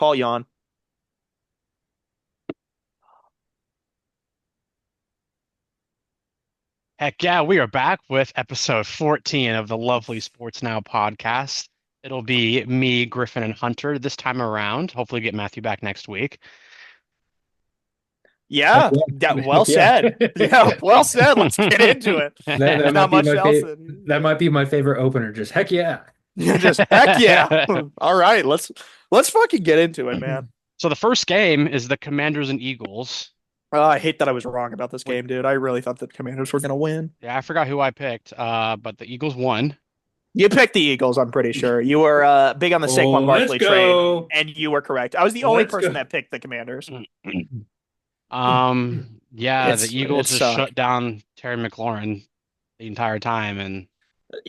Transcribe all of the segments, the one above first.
call you on. Heck yeah, we are back with episode 14 of the lovely SportsNow podcast. It'll be me, Griffin, and Hunter this time around. Hopefully get Matthew back next week. Yeah, well Heck yeah. said. Yeah, well said. Let's get into it. That There's that not might be much my else. that might be my favorite opener. Just heck yeah. Just heck yeah. All right, let's fucking get into it, man. So the first game is the Commanders and Eagles. I hate that I was wrong about this Which, game, dude. I really thought the Commanders were gonna win. yeah, I forgot who I picked, but the Eagles won. You picked the Eagles, I'm pretty sure. You were big on the Oh, Saquon let's Barkley trade, go. and you were correct. I was the only Let's person go. that picked the Commanders. Yeah, the It Eagles just sucked. shut down Terry McLaurin the entire time, and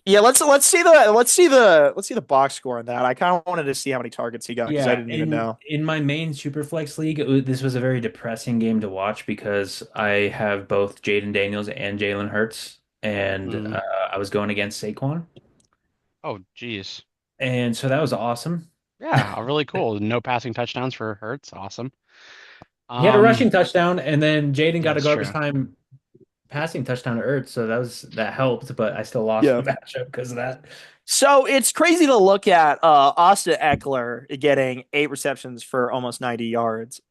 Yeah, let's see the box score on that. I kind of wanted to see how many targets he got because I Yeah, didn't even in know. in my main Superflex league, this was a very depressing game to watch because I have both Jaden Daniels and Jalen Hurts, and mm, I was going against Saquon, oh, geez. and so that was awesome. Yeah, really cool. No passing touchdowns for Hurts. Awesome. He had a rushing Um, touchdown, and then Jaden yeah, got a that's garbage true. time passing touchdown to Ertz, so that helped, but I still lost the Yeah. matchup because of that. So it's crazy to look at Austin Eckler getting 8 receptions for almost 90 yards.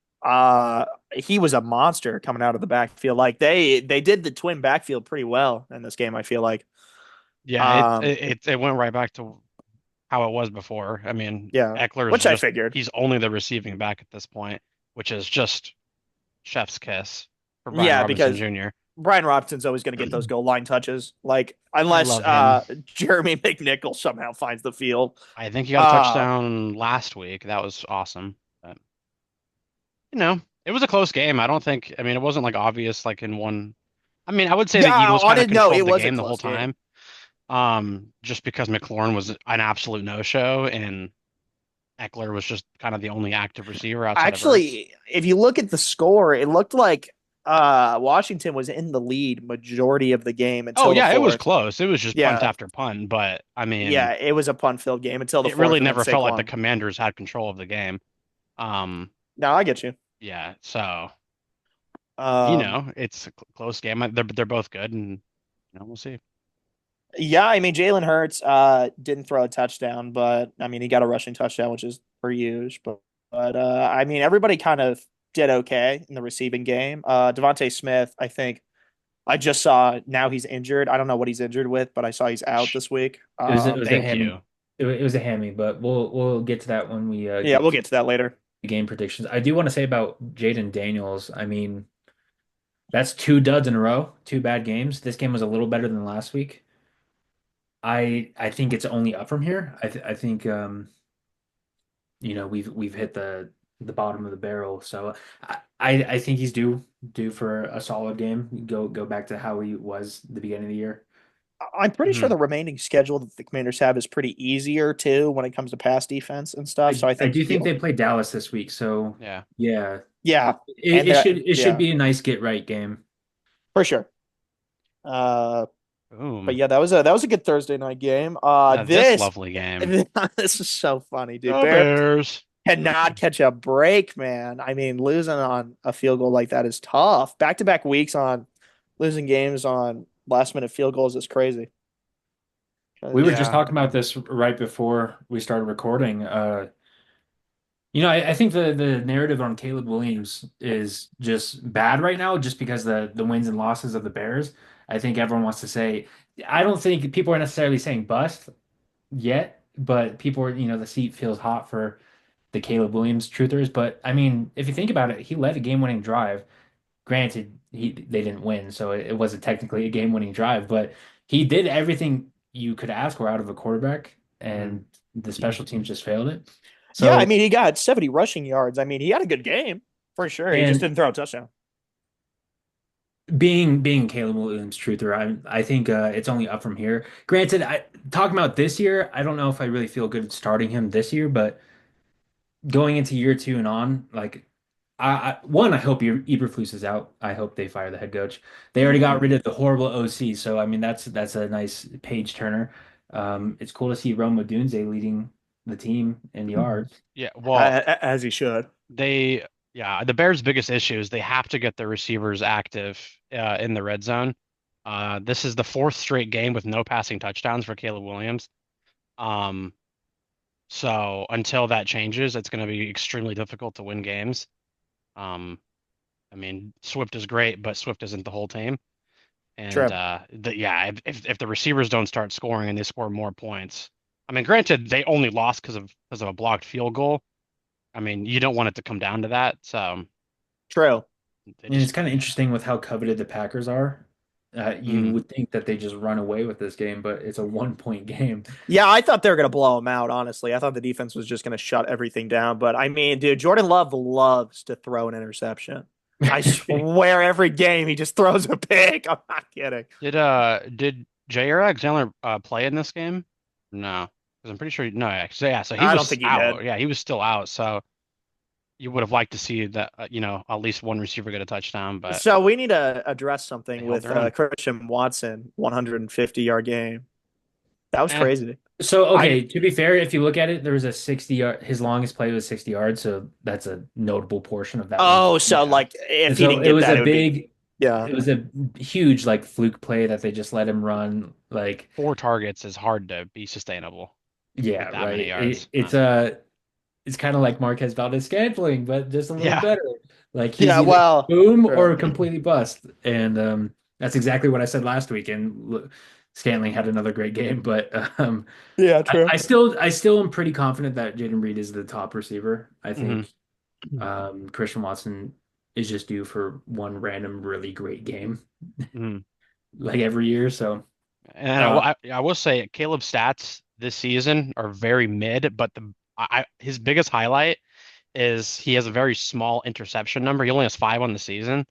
He was a monster coming out of the backfield. Like they did the twin backfield pretty well in this game, I feel like. Yeah, Um, it went right back to how it was before. I mean, yeah, Eckler's which I just figured. he's only the receiving back at this point, which is just chef's kiss for Brian Yeah, Robinson because Jr. Brian Robinson's always going to get those goal line touches. Like I unless love him. Jeremy McNichol somehow finds the field. I think he got a Uh, touchdown last week. That was awesome. But, it was a close game. I don't think, I mean, it wasn't like obvious like in one. I mean, I would say the yeah, Eagles on kind of it. No, controlled it the was a game the whole close game. time. Just because McLaurin was an absolute no-show and Eckler was just kind of the only active receiver outside of Ertz. Actually, if you look at the score, it looked like Washington was in the lead majority of the game Oh until the yeah, it was fourth. close. It was just punt Yeah, after punt, but I mean, yeah, it was a punt-filled game until the it really fourth, and then never felt like the Saquon. Commanders had control of the game. Um, No, I get you. yeah, so Um, it's a close game. They're both good, and we'll see. yeah, I mean Jalen Hurts didn't throw a touchdown, but I mean he got a rushing touchdown, which is per use. But I mean everybody kind of did okay in the receiving game. Devontae Smith, I think I just saw now he's injured. I don't know what he's injured with, but I saw he's out Shh, this week. It was a thank hammy. you. It was a hammy, but we'll get to that when we Yeah, get we'll to get to that later. the game predictions. I do want to say about Jaden Daniels. I mean, that's two duds in a row, two bad games. This game was a little better than last week. I think it's only up from here. I think we've hit the bottom of the barrel. So I think he's due for a solid game. Go back to how he was the beginning of the year. I'm pretty sure Mhm. the remaining schedule that the Commanders have is pretty easier too when it comes to pass defense and stuff. So I I think do think he'll, they play Dallas this week, so Yeah. yeah, yeah, it, and it should it should yeah, be a nice get right game. for sure. Uh, but Boom. yeah, that was a good Thursday night game. Yeah, this lovely game. This is so funny, dude. Go Bears Bears. cannot catch a break, man. I mean, losing on a field goal like that is tough. Back to back weeks on losing games on last minute field goals is crazy. We were 'Cause just Yeah. talking about this right before we started recording. I think the narrative on Caleb Williams is just bad right now, just because the wins and losses of the Bears. I think everyone wants to say, I don't think people are necessarily saying bust yet, but people are, the seat feels hot for the Caleb Williams truthers. But I mean, if you think about it, he led a game-winning drive. Granted, they didn't win, so it wasn't technically a game-winning drive, but he did everything you could ask for out of a quarterback, Mhm. and the special teams just failed it. yeah, I So, mean, he got 70 rushing yards. I mean, he had a good game for sure. He just and didn't throw a touchdown. being Caleb Williams truther, I think it's only up from here. Granted, talking about this year, I don't know if I really feel good starting him this year, but going into year two and on, like I hope Eberflus is out. I hope they fire the head coach. They already got rid of the horrible OC, so I mean that's a nice page turner. It's cool to see Rome Odunze leading. the team in yards. Yeah, well, As he should. they yeah, the Bears' biggest issue is they have to get their receivers active in the red zone. This is the fourth straight game with no passing touchdowns for Caleb Williams. Um, so until that changes, it's going to be extremely difficult to win games. Um, I mean, Swift is great, but Swift isn't the whole team. And True. yeah, if the receivers don't start scoring and they score more points, I mean, granted they only lost because of a blocked field goal. I mean, you don't want it to come down to that. So True. they And it's just kind of interesting with how coveted the Packers are. You mm, would think that they just run away with this game, but it's a 1 point game. Yeah, I thought they were going to blow him out, honestly. I thought the defense was just going to shut everything down. But I mean, dude, Jordan Love loves to throw an interception. I swear every game he just throws a pick. I'm not kidding. did Jair Alexander play in this game? No, because I'm pretty sure no. Actually, yeah, so he I don't was think he did. out. Yeah, he was still out. So you would have liked to see that at least one receiver get a touchdown, but So we need to address they something held with their own. Christian Watson, 150-yard game. That was Eh, crazy. So, I okay, to be fair, if you look at it, there was a 60 yard, his longest play was 60 yards, so that's a notable portion of that one. Oh, so Yeah. like if And he so didn't get that, yeah. it was a huge like fluke play that they just let him run. Like, Four targets is hard to be sustainable with yeah, that right. many yards. It's kind of like Marquez Valdez Scantling, but just a little Yeah, better. Like he's Yeah, either well, boom true. or completely bust. And that's exactly what I said last week. And Scantling had another great game, but Yeah, true. I still am pretty confident that Jaden Reed is the top receiver. I hmm think Christian Watson is just due for one random really great game hmm like every year. So And uh, I will say Caleb's stats this season are very mid, but his biggest highlight is he has a very small interception number. He only has five on the season.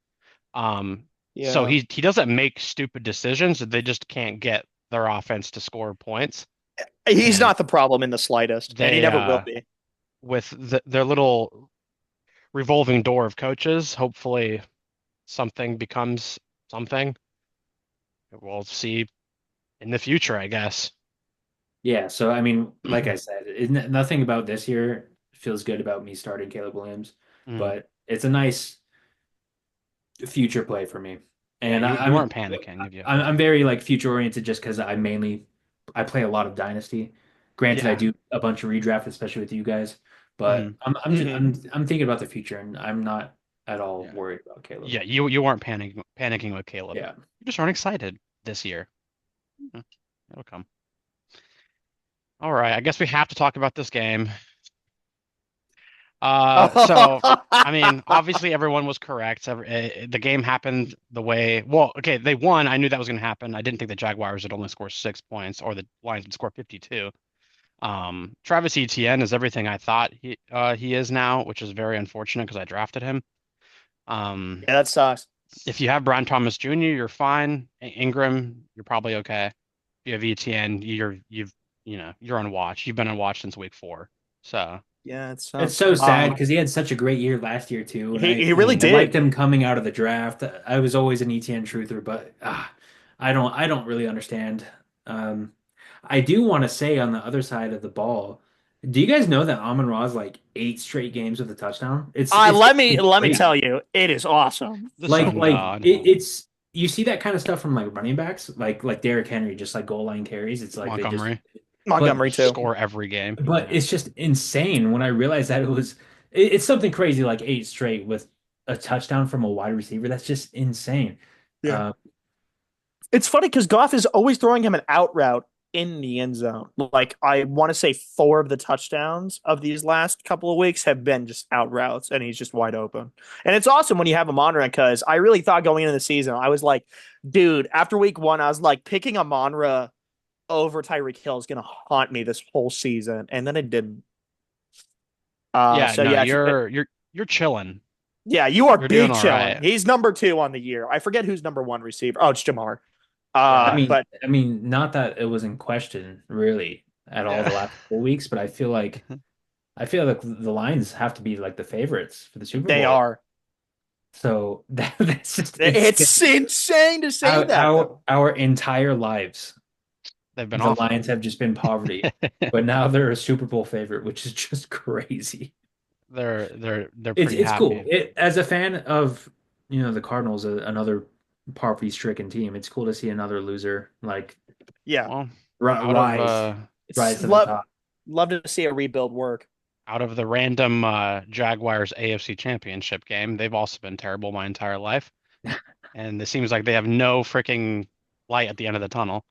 So Yeah. he doesn't make stupid decisions. They just can't get their offense to score points. He's And not the problem in the slightest, and he they never will be. with their little revolving door of coaches, hopefully something becomes something. We'll see in the future, I guess. yeah, so I mean, like I said, nothing about this year feels good about me starting Caleb Williams, Mm. but it's a nice future play for me. Yeah, And you weren't panicking if you I'm very like future oriented just because I play a lot of Dynasty. Granted, I yeah. do a bunch of redraft, especially with you guys, but Mhm. Hmm. I'm thinking about the future, and I'm not at all Yeah. worried about Caleb. Yeah, you weren't panicking with Caleb. Yeah. You just aren't excited this year. Mm, It'll come. All right, I guess we have to talk about this game. So I mean, obviously everyone was correct. The game happened the way, well, okay, they won. I knew that was going to happen. I didn't think the Jaguars would only score 6 points or the Lions would score 52. Travis Etienne is everything I thought he is now, which is very unfortunate because I drafted him. Um, Yeah, that sucks. if you have Brian Thomas Jr., you're fine. Ingram, you're probably okay. If you have ETN, you're on watch. You've been on watch since week four. So Yeah, it It's sucks. so sad because he had such a great year last year too, and He really I liked did. him coming out of the draft. I was always an ETN truther, but I don't really understand. Um, I do want to say on the other side of the ball, do you guys know that Amon Ra's like 8 straight games with a touchdown? It's Let me great. tell you, it is awesome. the Sun God, It's you see that kind of stuff from like running backs, like Derrick Henry, just like goal line carries. It's like they just Montgomery, but Montgomery too. score every game. but Yeah. it's just insane when I realized that it's something crazy like 8 straight with a touchdown from a wide receiver. That's just insane. Yeah. Uh, It's funny because Goff is always throwing him an out route in the end zone. Like I want to say four of the touchdowns of these last couple of weeks have been just out routes, and he's just wide open. And it's awesome when you have him on because I really thought going into the season, I was like, dude, after week one, I was like picking Amonra over Tyreek Hill is gonna haunt me this whole season, and then it didn't. Yeah, So no, yeah, you're chilling. yeah, you are You're doing big all chilling. right. He's number two on the year. I forget who's number one receiver. Oh, it's Jamar. Yeah. But I mean, not that it was in question really at all the Yeah. last 4 weeks, but I feel like the Lions have to be like the favorites for the Super they Bowl. are. So that's just insane. It's insane to say that though. Our entire lives, They've been The awful. Lions have just been poverty. But now they're a Super Bowl favorite, which is just crazy. They're It's pretty it's cool. happy. As a fan of, the Cardinals, another poverty-stricken team, it's cool to see another loser like Yeah, Well, ri- out of rise uh it's rise to the top. love to see a rebuild work. out of the random Jaguars AFC Championship game, they've also been terrible my entire life, and it seems like they have no freaking light at the end of the tunnel.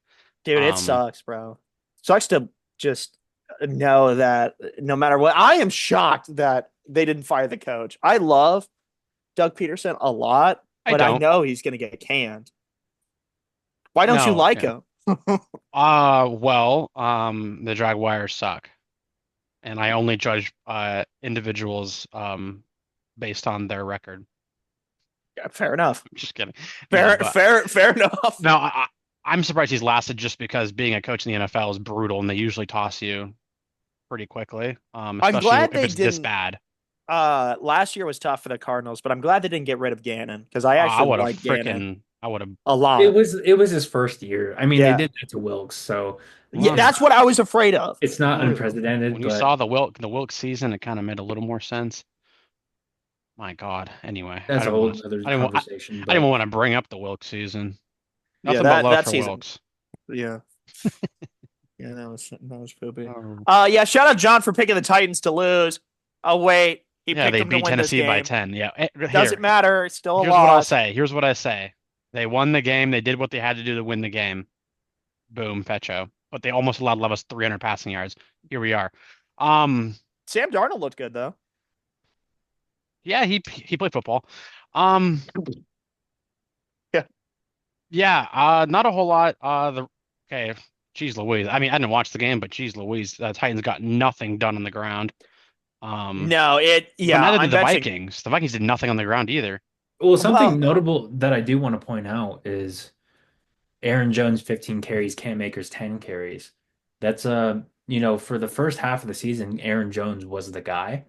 Dude, it Um, sucks, bro. Sucks to just know that no matter what, I am shocked that they didn't fire the coach. I love Doug Peterson a lot, I but I don't. know he's going to get canned. Why don't you No. like Yeah. him? The Jaguars suck, and I only judge individuals based on their record. Yeah, fair enough. I'm just kidding. No, Fair, but fair, fair enough. no, I'm surprised he's lasted just because being a coach in the NFL is brutal, and they usually toss you pretty quickly, I'm especially glad if they it's this didn't. bad. Last year was tough for the Cardinals, but I'm glad they didn't get rid of Gannon because I I actually would have like Gannon freaking, I would have, a It lot. was it was his first year. I mean, they Yeah, did that to Wilkes, so yeah, well, it's that's not what I was afraid of. it's not well, unprecedented, when you but saw the Wilkes season, it kind of made a little more sense. My God. Anyway, that's a whole other conversation. I didn't But want to bring up the Wilkes season. Yeah, Nothing but love that for season. Wilkes. Yeah, yeah, that was poopy. Oh. Yeah, shout out John for picking the Titans to lose. Oh wait, he Yeah, picked they them to beat win this Tennessee by game. 10. Yeah, Doesn't here. matter. It's still a Here's what I'll loss. say. Here's what I say. They won the game. They did what they had to do to win the game. Boom, Fecho. But they almost allowed Levis 300 passing yards. Here we are. Um, Sam Darnold looked good though. yeah, he played football. Um, Yeah. yeah, not a whole lot. Okay, geez Louise. I mean, I didn't watch the game, but geez Louise, the Titans got nothing done on the ground. Um, No, but yeah, neither did I'm the benching. Vikings. The Vikings did nothing on the ground either. well, something Well, notable that I do want to point out is Aaron Jones 15 carries, Cam Akers 10 carries. That's for the first half of the season, Aaron Jones was the guy.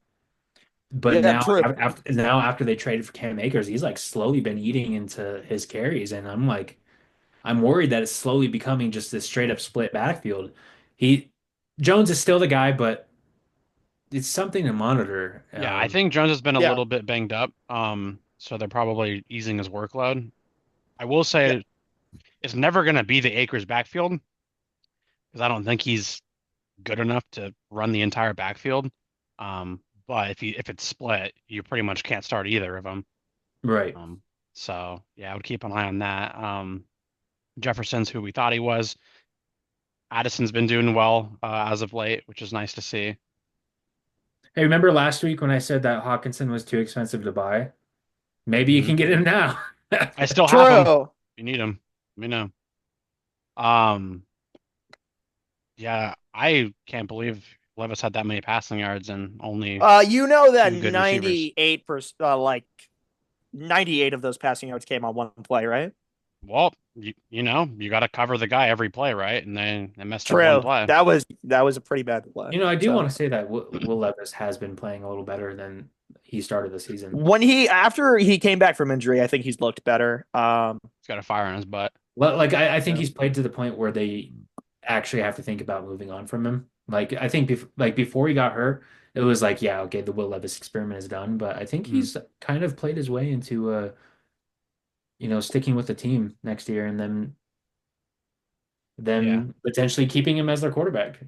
But yeah, now true. after they traded for Cam Akers, he's like slowly been eating into his carries, and I'm worried that it's slowly becoming just this straight up split backfield. He Jones is still the guy, but it's something to monitor. Yeah, I think Jones has been a Yeah, little bit banged up. So they're probably easing his workload. I will yeah, say it's never going to be the Akers backfield because I don't think he's good enough to run the entire backfield. But if it's split, you pretty much can't start either of them. Right. Um, so yeah, I would keep an eye on that. Jefferson's who we thought he was. Addison's been doing well as of late, which is nice to see. Hey, remember last week when I said that Hawkinson was too expensive to buy? Maybe you Mhm. can get him now. I still have him. If true. you need him, let me know. Um, yeah, I can't believe Levis had that many passing yards and only You know that two good receivers. 98%, like 98 of those passing yards came on one play, right? Well, you got to cover the guy every play, right? And they messed up one True. play. That was a pretty bad play. I do So want to say that Will Levis has been playing a little better than he started the season. after he came back from injury, I think he's looked better. He's got a fire on his butt. Like I think Yeah. he's played to the point where they actually have to think about moving on from him. Like I think before he got hurt, it was like, yeah, okay, the Will Levis experiment is done. But I think Mhm. he's kind of played his way into sticking with the team next year and then Yeah. them potentially keeping him as their quarterback.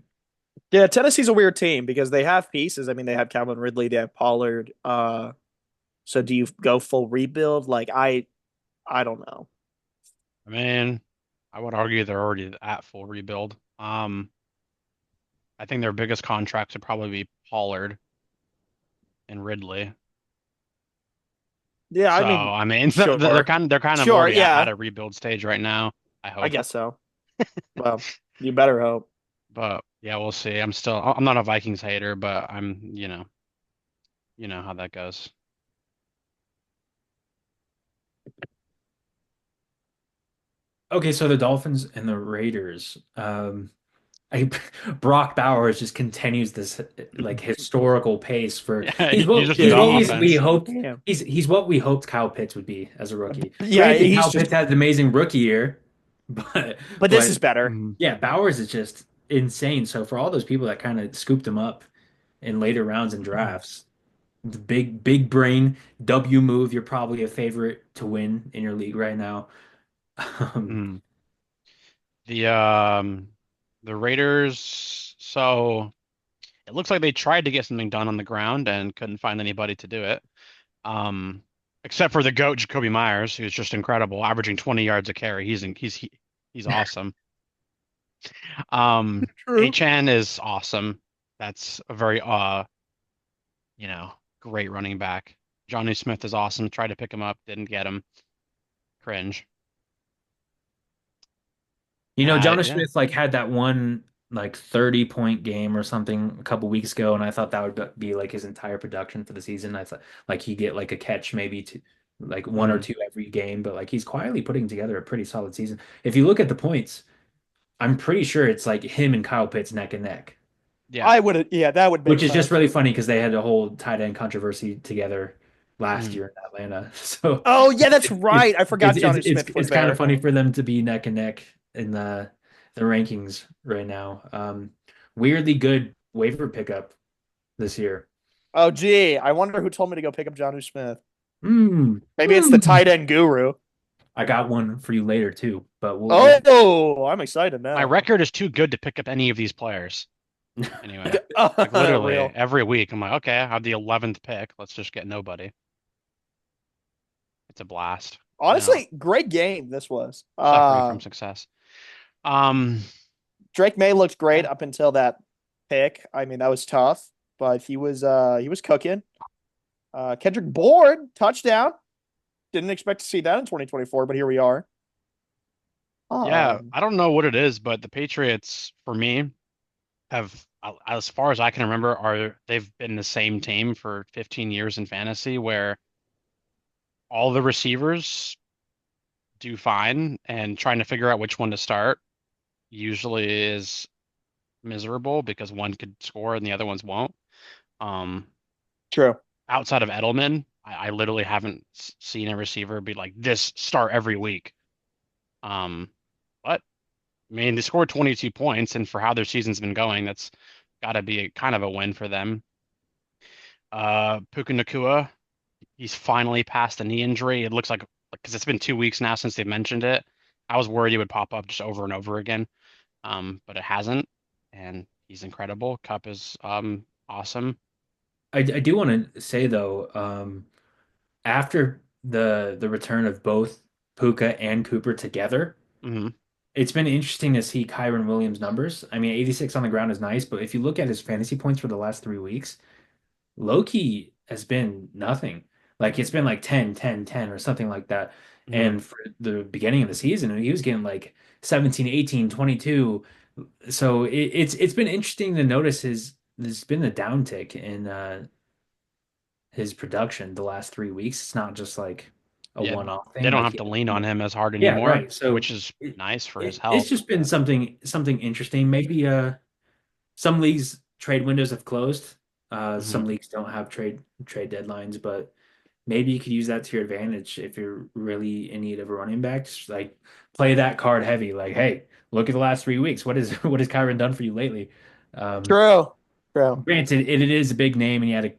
Yeah, Tennessee's a weird team because they have pieces. I mean, they have Calvin Ridley, they have Pollard. So do you go full rebuild? Like I don't know. I mean, I would argue they're already at full rebuild. I think their biggest contracts would probably be Pollard and Ridley. Yeah, I So mean, I mean, they're sure. kind of Sure, already at yeah. a rebuild stage right now. I I hope, guess so. Well, you better hope. but yeah, we'll see. I'm not a Vikings hater, but you know how that goes. Okay, so the Dolphins and the Raiders. I, Brock Bowers just continues this like historical pace for Yeah, you just need Dude, we offense. hoped damn. he's what we hoped Kyle Pitts would be as a rookie. Yeah, Granted, he's Kyle just Pitts had an amazing rookie year, But But this but is better. Mhm. yeah, Bowers is just insane. So for all those people that kind of scooped him up in later rounds and drafts, the big brain W move, you're probably a favorite to win in your league right now. Um, Mhm. The um the Raiders, so it looks like they tried to get something done on the ground and couldn't find anybody to do it. Um, except for the GOAT Jacoby Myers, who's just incredible, averaging 20 yards a carry. He's awesome. True. Achan is awesome. That's a very you know, great running back. Johnny Smith is awesome. Tried to pick him up, didn't get him. Cringe. Jono Yeah. Smith like had that one like 30-point game or something a couple weeks ago, and I thought that would be like his entire production for the season. I thought like he'd get like a catch maybe to like one or Mhm. two every game, but like he's quietly putting together a pretty solid season. If you look at the points, I'm pretty sure it's like him and Kyle Pitts neck and neck, Yeah. I would, yeah, that would make which is just sense. really funny because they had a whole tight end controversy together last Mhm. year in Atlanta. So Oh, yeah, that's it, it, right. I forgot Johnny Smith was it's kind of there. funny for them to be neck and neck in the rankings right now. Weirdly good waiver pickup this year. Oh, gee, I wonder who told me to go pick up Johnny Smith. Mm, Maybe it's the mm. tight end guru. I got one for you later too, but we'll Oh, I'm excited My now. record is too good to pick up any of these players. Anyway, like literally Real. every week, I'm like, okay, I have the 11th pick. Let's just get nobody. It's a blast. Honestly, great game this was. Suffering from success. Um, Drake May looked great yeah, up until that pick. I mean, that was tough, but he was cooking. Kendrick Bourne touchdown. Didn't expect to see that in 2024, but here we are. yeah. Um, I don't know what it is, but the Patriots, for me, have, as far as I can remember, they've been the same team for 15 years in fantasy, where all the receivers do fine, and trying to figure out which one to start usually is miserable because one could score and the other ones won't. Um, True. outside of Edelman, I literally haven't seen a receiver be like this start every week. Um, but I mean, they scored 22 points, and for how their season's been going, that's got to be kind of a win for them. Puka Nacua, he's finally past the knee injury. It looks like because it's been 2 weeks now since they mentioned it. I was worried he would pop up just over and over again, but it hasn't, and he's incredible. Cup is awesome. I do want to say though, after the return of both Puka and Cooper together, Hmm. it's been interesting to see Kyron Williams' numbers. I mean, 86 on the ground is nice, but if you look at his fantasy points for the last 3 weeks, Loki has been nothing. Like it's been like 10, 10, 10, or something like that. Hmm. And for the beginning of the season, he was getting like 17, 18, 22. So it's been interesting to notice there's been a downtick in his production the last 3 weeks. It's not just like a Yeah, one-off they thing. don't Like have to lean on him as hard yeah, anymore, right. So which is it, nice for his it's health. just been But something interesting. Maybe some leagues trade windows have closed. mhm. Some leagues don't have trade deadlines, but maybe you could use that to your advantage if you're really in need of a running back. Just, like play that card heavy. Like, hey, look at the last 3 weeks. What has Kyron done for you lately? Um, True. True. Granted, it is a big name, and he had a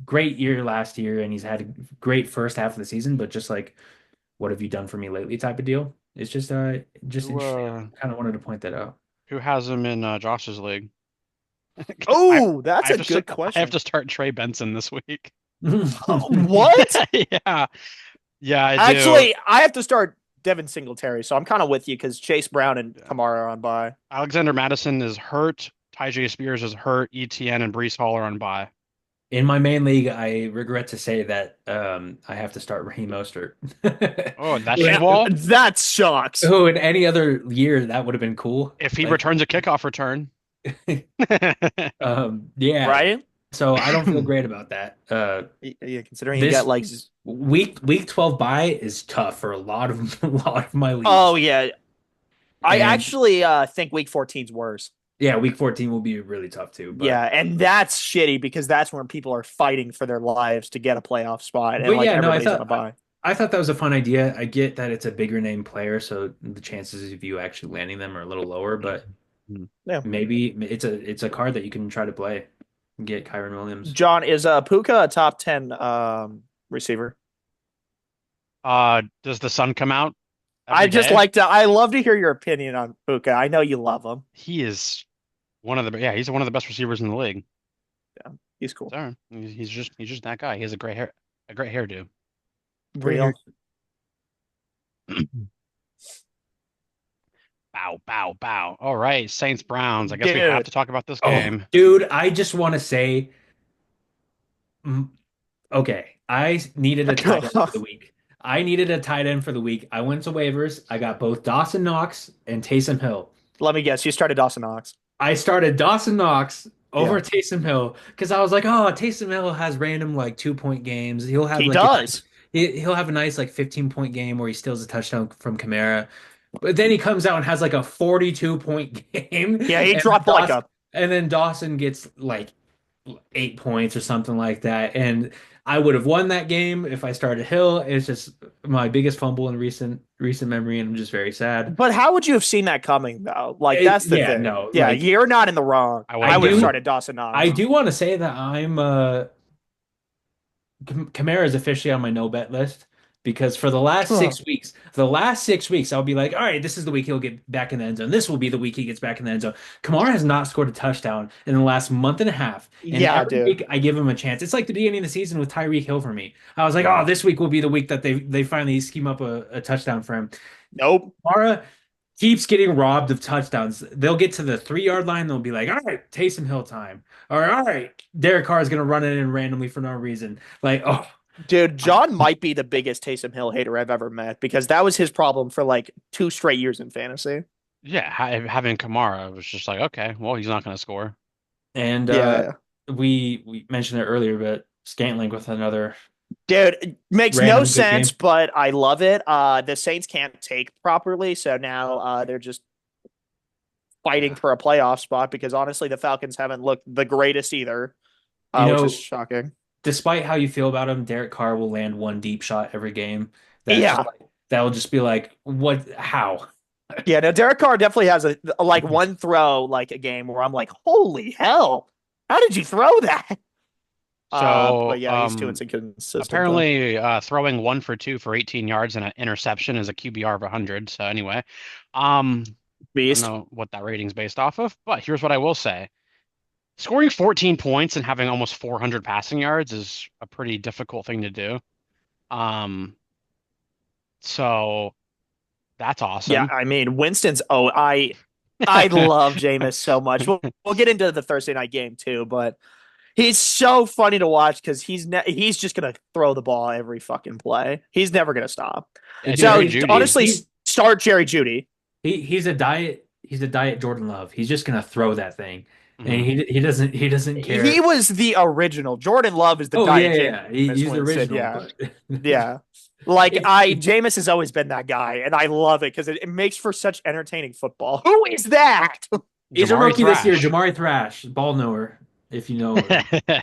great year last year, and he's had a great first half of the season. But just like, what have you done for me lately? Type of deal. It's just who interesting. uh I kind of wanted to point that out. who has him in Josh's league? I Oh, I that's have a to st good I have question. to start Trey Benson this week. What? Yeah, yeah, I do. Actually, I have to start Devin Singletary, so I'm kind of with you because Chase Brown and Yeah. Kamara are on bye. Alexander Madison is hurt. Tyjae Spears is hurt. ETN and Breece Hall are on bye. In my main league, I regret to say that I have to start Raheem Mostert. Oh, that's your That, wall. that sucks. Oh, in any other year, that would have been cool. If he Like, returns a kickoff return. yeah. Right? So I don't feel great about that. Yeah, considering you got This like, week 12 bye is tough for a lot of a lot of my leagues. oh yeah, I And actually think week 14's worse. yeah, week 14 will be really tough too. Yeah, and that's shitty because that's when people are fighting for their lives to get a playoff spot, and But like yeah, no, everybody's on a bye. I thought that was a fun idea. I get that it's a bigger name player, so the chances of you actually landing them are a little lower, but Hmm. Yeah. maybe it's a card that you can try to play and get Kyron Williams. John, is Puka a top 10 receiver? Does the sun come out I every just day? like to I love to hear your opinion on Puka. I know you love him. He is one of the yeah, he's one of the best receivers in the league. Yeah, he's cool. So he's just that guy. He has a great hairdo. Great hair. Real. Bow, bow, bow. All right, Saints Browns. I guess we have Dude. to talk about this Oh, game. dude, I just want to say, mm, okay, I needed a tight end for the week. I needed a tight end for the week. I went to waivers. I got both Dawson Knox and Taysom Hill. Let me guess. You started Dawson Knox. I started Dawson Knox Yeah. over Taysom Hill because I was like, oh, Taysom Hill has random like 2 point games. He'll have He like a does. he'll have a nice like 15 point game where he steals a touchdown from Kamara. But then he comes out and has like a 42 point game, Yeah, he and dropped like a Then Dawson gets like 8 points or something like that. And I would have won that game if I started Hill. It's just my biggest fumble in recent memory, and I'm just very sad. but how would you have seen that coming though? Like that's the Yeah, thing. no, Yeah, like you're not in the wrong. I I I wouldn't would have have. do started Dawson I Knox. do want to say that Kamara is officially on my no bet list because for Huh. the last 6 weeks, I'll be like, all right, this is the week he'll get back in the end zone. This will be the week he gets back in the end zone. Kamara has not scored a touchdown in the last month and a half, and Yeah, every dude. week I give him a chance. It's like the beginning of the season with Tyreek Hill for me. I was like, oh, this week will be the week that they finally scheme up a touchdown for him. Nope. Kamara keeps getting robbed of touchdowns. They'll get to the 3 yard line. They'll be like, all right, Taysom Hill time. Or all right, Derek Carr is going to run it in randomly for no reason. Like, oh, Dude, John might be the biggest Taysom Hill hater I've ever met because that was his problem for like 2 straight years in fantasy. Yeah, having Kamara was just like, okay, well, he's not going to score. and Yeah. we mentioned it earlier, but Scantling with another Dude, it makes no random good sense, game. but I love it. The Saints can't take properly, so now they're just fighting Yeah. for a playoff spot because honestly, the Falcons haven't looked the greatest either, You which is know, shocking. despite how you feel about him, Derek Carr will land one deep shot every game. That's just Yeah. like that will just be like, what? How? Yeah, no, Derek Carr definitely has a like one throw like a game where I'm like, holy hell, how did you throw that? So, But yeah, he's too inconsistent though. apparently, throwing 1 for 2 for 18 yards and an interception is a QBR of 100. So anyway, um, I don't Beast. know what that rating's based off of, but here's what I will say. Scoring 14 points and having almost 400 passing yards is a pretty difficult thing to do. Um, so that's Yeah, awesome. I mean, Winston's I love Jameis so much. We'll get into the Thursday night game too, but he's so funny to watch because he's just gonna throw the ball every fucking play. He's never gonna stop. Yeah, Dude, Jerry So Judy. honestly, start Jerry Judy. he's a diet Jordan Love. He's just gonna throw that thing, and Mhm. he doesn't He care. was the original. Jordan Love is the Oh yeah, diet yeah, yeah. Jameis He's the Winston. original, Yeah, but yeah. Like it, Jameis has always been that guy, and I love it because it makes for such entertaining football. Who is that? he's a Jamari rookie this year. Thrash. Jamari Thrash, ball knower, if you know. Yeah,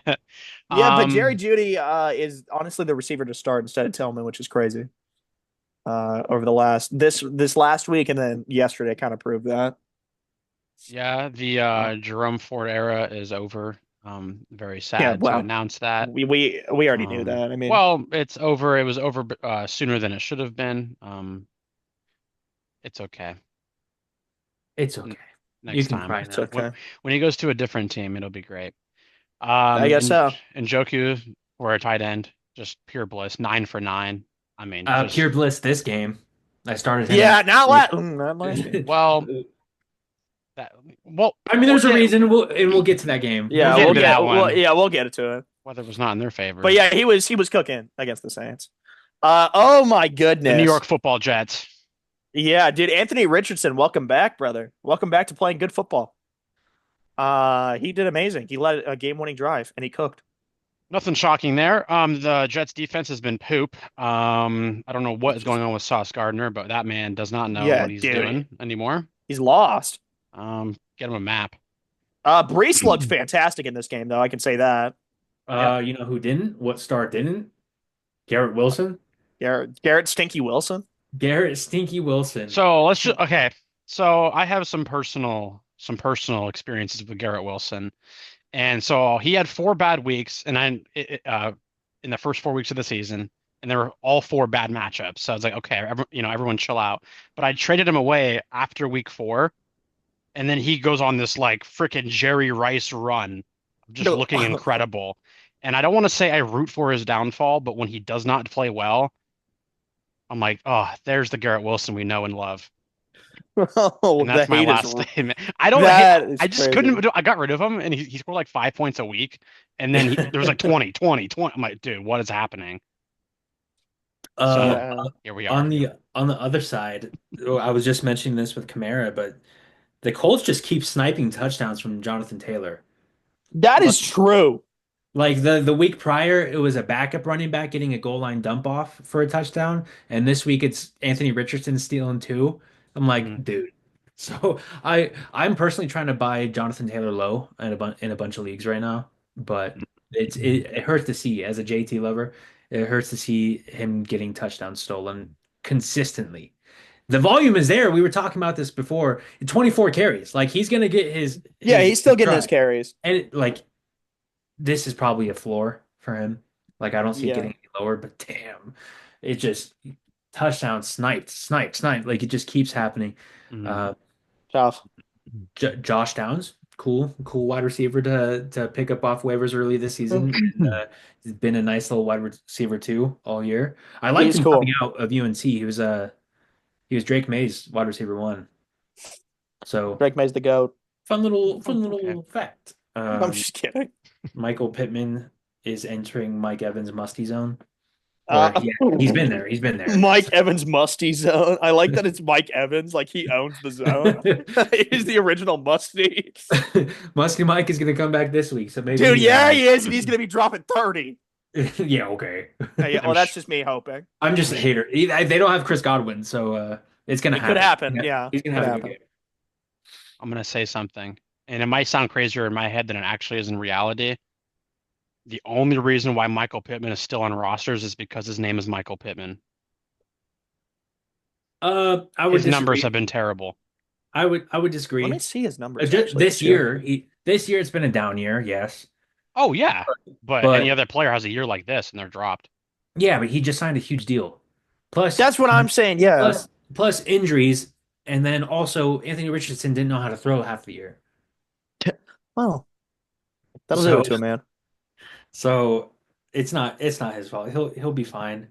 but Jerry Um, Judy is honestly the receiver to start instead of Tillman, which is crazy. Over the last this last week and then yesterday kind of proved that. yeah, the Uh, Jerome Ford era is over. Very Yeah, sad to well, announce that. we already knew that. I mean, Well, it's over. It was over sooner than it should have been. It's okay. it's N okay. You Next can time, cry it's now. okay. when he goes to a different team, it'll be great. I guess so. And Njoku for a tight end, just pure bliss. 9 for 9. I mean, Pure just bliss this game. I started him. Yeah, not last game. well, that well, I mean, we'll there's a get reason. We'll get to that game. we'll Yeah, get There's a into that one. we'll get it to it. Weather was not in their But favor. yeah, he was cooking against the Saints. Oh my The New York goodness. Football Jets. Yeah, dude, Anthony Richardson, welcome back, brother. Welcome back to playing good football. He did amazing. He led a game-winning drive and he cooked. Nothing shocking there. The Jets defense has been poop. I don't know what is going on with Sauce Gardner, but that man does not know Yeah, what he's dude, doing anymore. he's lost. Get him a map. Brees looked fantastic in this game, though. I can say that. Yep. You know who didn't? What star didn't? Garrett Wilson. Garrett Stinky Wilson. Garrett Stinky Wilson. So let's just okay. So I have some personal experiences with Garrett Wilson, and so he had 4 bad weeks, and in the first 4 weeks of the season, and they were all 4 bad matchups. So I was like, okay, everyone chill out. But I traded him away after week 4, and then he goes on this like freaking Jerry Rice run, of just No. looking incredible. And I don't want to say I root for his downfall, but when he does not play well, I'm like, oh, there's the Garrett Wilson we know and love. Oh, And the that's my hate is last statement. I don't hate, that is I just crazy. couldn't. I got rid of him, and he scored like 5 points a week, and then there was like 20, 20, 20. I'm like, dude, what is happening? So Uh, Yeah. here we on are. the other side, oh, I was just mentioning this with Kamara, but the Colts just keep sniping touchdowns from Jonathan Taylor. That is true. Like the week prior, it was a backup running back getting a goal line dump off for a touchdown, and this week it's Anthony Richardson stealing two. I'm Mhm. like, dude. So I'm personally trying to buy Jonathan Taylor low in a bunch of leagues right now, but it hurts to see as a JT lover. It hurts to see him getting touchdowns stolen consistently. The volume is there. We were talking about this before. 24 carries. Like he's gonna get Yeah, his he's still getting his try. carries. And like this is probably a floor for him. Like I don't see it Yeah. getting any lower, but damn, it just touchdown sniped, sniped, sniped. Like it just keeps happening. Mhm. Uh, Tough. J Josh Downs, cool wide receiver to pick up off waivers early this season, and he's been a nice little wide receiver too all year. I liked He's him coming cool. out of UNC. He was Drake May's wide receiver one. So Drake May's the GOAT. fun Okay. little fact. I'm just kidding. Michael Pittman is entering Mike Evans' musty zone. Or Uh, yeah, he's been there. He's been there. Mike Evans musty zone. I like that it's Mike Evans, like he owns the zone. He's the original musty. Musty Mike is gonna come back this week, so maybe Dude, he's yeah, on. he is, and he's gonna be dropping 30. Yeah, okay. Yeah, I'm well, that's sh just me hoping. I'm just I'm a sh hater. They don't have Chris Godwin, so it's gonna It could happen. happen. Yeah, Yeah, he's gonna could have a good happen. game. I'm gonna say something, and it might sound crazier in my head than it actually is in reality. The only reason why Michael Pittman is still on rosters is because his name is Michael Pittman. I would His numbers have disagree. been terrible. I would Let me disagree. see his numbers actually This this year. year, this year it's been a down year, yes, Oh yeah, but any but other player has a year like this and they're dropped. yeah, but he just signed a huge deal. Plus, That's what I'm saying. Yeah. plus injuries, and then also Anthony Richardson didn't know how to throw half the year. Well, that'll do So it to a man. so it's not his fault. He'll be fine.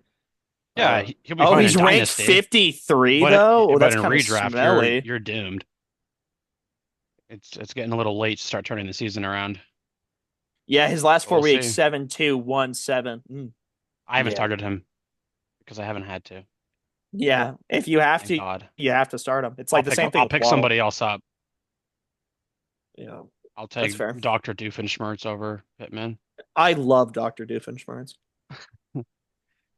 Yeah, Uh, he'll be Oh, fine in he's ranked Dynasty, 53 but though. Oh, but that's in kind of redraft you're smelly. you're doomed. It's getting a little late to start turning the season around. Yeah, his last But four we'll weeks, see. 7-2-1-7. I haven't yeah. started him because I haven't had to. Yeah, if you have Thank to, God. you have to start him. It's I'll like the pick same thing I'll with pick Waddle. somebody else up. Yeah, I'll that's take fair. Dr. Doofenshmirtz over Pittman. I love Dr. Doofenshmirtz.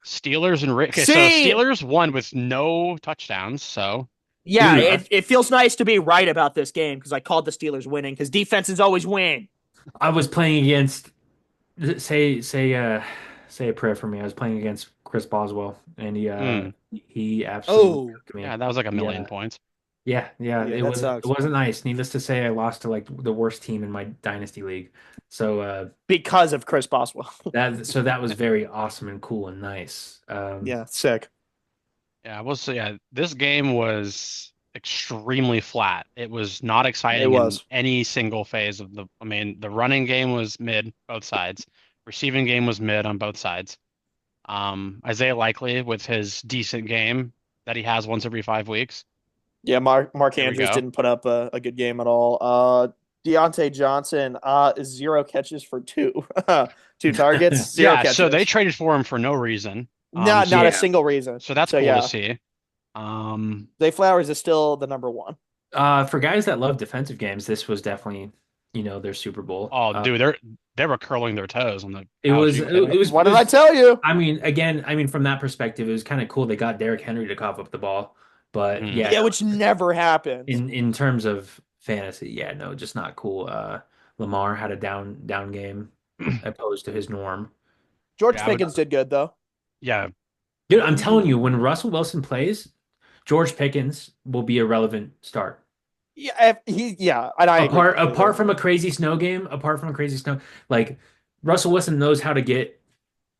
Steelers and okay, so See, Steelers won with no touchdowns, so yeah, Dude, it feels nice to be right about this game because I called the Steelers winning because defenses always win. I was playing against say a prayer for me. I was playing against Chris Boswell, and mm, he absolutely Oh, cooked me. yeah, that was like a million Yeah, points. yeah. yeah, It that wasn't it sucks wasn't nice. Needless to say, I lost to like the worst team in my dynasty league. So because of Chris Boswell. that was very awesome and cool and nice. Yeah, sick. Yeah, we'll see. Yeah, this game was extremely flat. It was not It exciting in was. any single phase of the. I mean, the running game was mid both sides. Receiving game was mid on both sides. Isaiah Likely with his decent game that he has once every 5 weeks. Yeah, Mark Here we Andrews go. didn't put up a good game at all. Deontay Johnson, zero catches for two, two targets, zero Yeah, so they catches. traded for him for no reason. Not a Yeah. single reason. So that's So cool to yeah, see. Um, Zay Flowers is still the number one. For guys that love defensive games, this was definitely, their Super Bowl. oh, dude, they were curling their toes on the It couch. Are was you it, kidding? What it did I was tell you? I mean, again, from that perspective, it was kind of cool they got Derrick Henry to cough up the ball. But Hmm. yeah, Yeah, no, which never happens. in terms of fantasy, yeah, no, just not cool. Lamar had a down game opposed to his norm. George Yeah, I would. Pickens did good though. Yeah, Dude, I'm telling you, when Russell Wilson plays, George Pickens will be a relevant start. Yeah, and I agree Apart completely. from a crazy snow game, apart from a crazy snow, like Russell Wilson knows how to get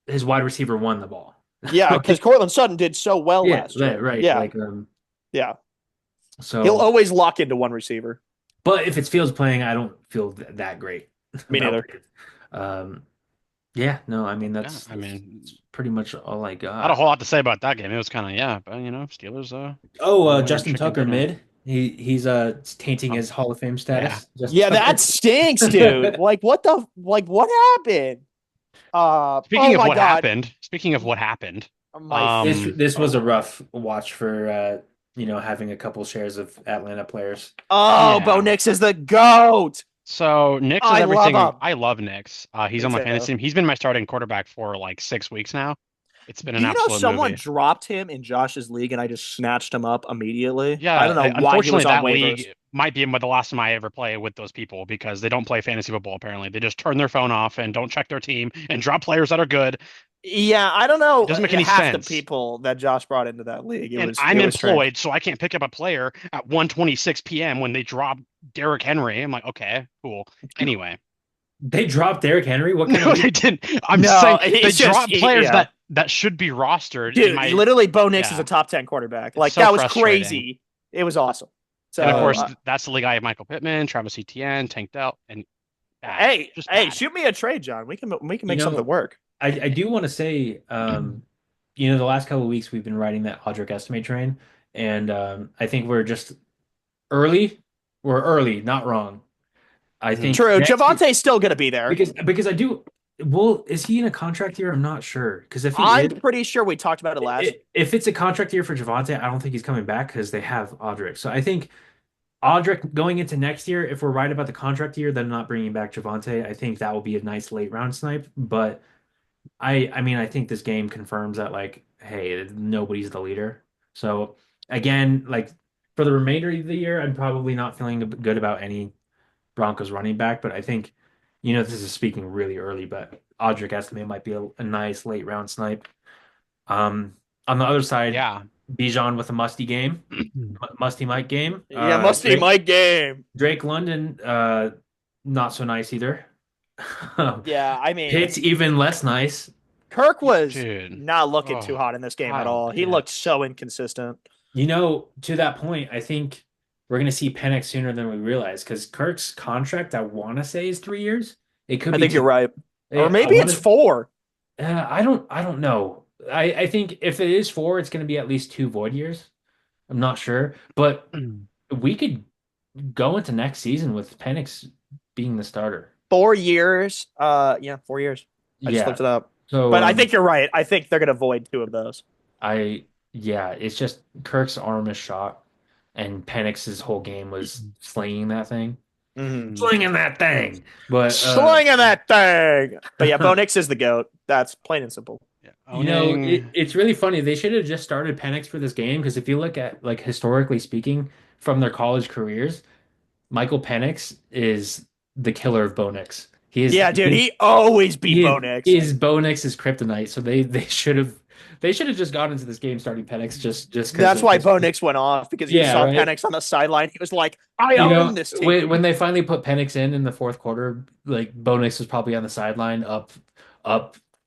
his wide receiver one the ball. Yeah, because Like, Cortland Sutton did so well yeah, last year. right. Yeah, Like, yeah. He'll so, always lock into one receiver. but if it's Fields playing, I don't feel that great Me about neither. Pickens. Um, yeah, no, I mean Yeah, I mean, that's pretty much all I not a got. whole lot to say about that game. It was kind of yeah, but Steelers Oh, win winner Justin chicken Tucker dinner. mid. He's tainting Oh, his Hall of Fame yeah. status. Justin Yeah, that Tucker. stinks, dude. What happened? Oh my God. Speaking of what happened, My um, This was a rough watch for having a couple shares of Atlanta players. Oh, Bo yeah. Nix is the GOAT. So Nix is I love everything. him. I love Nix. He's Me on my too. fantasy team. He's been my starting quarterback for like 6 weeks now. It's been Do an you know absolute someone movie. dropped him in Josh's league and I just snatched him up immediately? I don't know Yeah, why he unfortunately, was on that waivers. league might be the last time I ever play with those people because they don't play fantasy football, apparently. They just turn their phone off and don't check their team and drop players that are good. Yeah, I don't It know doesn't make any half the sense. people that Josh brought into that league. And It I'm was strange. employed, so I can't pick up a player at 1:26 p.m. when they drop Derrick Henry. I'm like, okay, cool. Anyway, They dropped Derrick Henry. What kind of no, league? they didn't. I'm just No, saying they it's just drop players yeah. that should be rostered in Dude, my, literally Bo Nix is a yeah. top 10 quarterback. It's Like so that was frustrating. crazy. It was awesome. And of So course, that's the league I have Michael Pittman, Travis Etienne, tanked out, and bad, just hey, bad. shoot me a trade, John. We can You make something know, work. I do want to say, the last couple of weeks we've been riding that Audric estimate train, and I think we're just early. We're early, not wrong. I Mhm. think True. next year, Javante's still gonna be there. because I do. Well, is he in a contract year? I'm not sure. Because if he I'm is, pretty sure we talked about it last. if it's a contract year for Javante, I don't think he's coming back because they have Audric. So I think Audric going into next year, if we're right about the contract year, then not bringing back Javante, I think that will be a nice late round snipe. But I mean, I think this game confirms that like, hey, nobody's the leader. So again, like for the remainder of the year, I'm probably not feeling good about any Broncos running back, but I think, this is speaking really early, but Audric Estimate might be a nice late round snipe. Um, on the other side, Yeah. Bijan with a musty Mike game. Yeah, must be my game. Drake London, not so nice either. Yeah, I mean, Pitts even less nice. Kirk was Dude. not looking too Oh, hot in this game at Kyle all. He looked Pitts. so inconsistent. To that point, I think we're going to see Penix sooner than we realize because Kirk's contract, I want to say, is 3 years. It could I be think you're two. right. Or I maybe want it's to. four. I don't know. I think if it is four, it's going to be at least two void years. I'm not sure, but we could go into next season with Penix being the starter. 4 years. Yeah, 4 years. I just Yeah. looked it up. So But I think you're right. I think they're gonna void two of those. yeah, it's just Kirk's arm is shot, and Penix's whole game was slinging that thing, Mm-hmm. slinging that thing. But Slinging that thing. But yeah, Bo Nix is the GOAT. That's plain and simple. Yeah, owning. it's really funny. They should have just started Penix for this game because if you look at like historically speaking from their college careers, Michael Penix is the killer of Bo Nix. Yeah, dude, he always beat Bo He Nix. is Bo Nix's kryptonite. So they should have just gone into this game starting Penix just because That's of why his Bo Nix went off because you yeah, saw right. Penix on the sideline. He was like, I own this When team. they finally put Penix in the fourth quarter, like Bo Nix was probably on the sideline up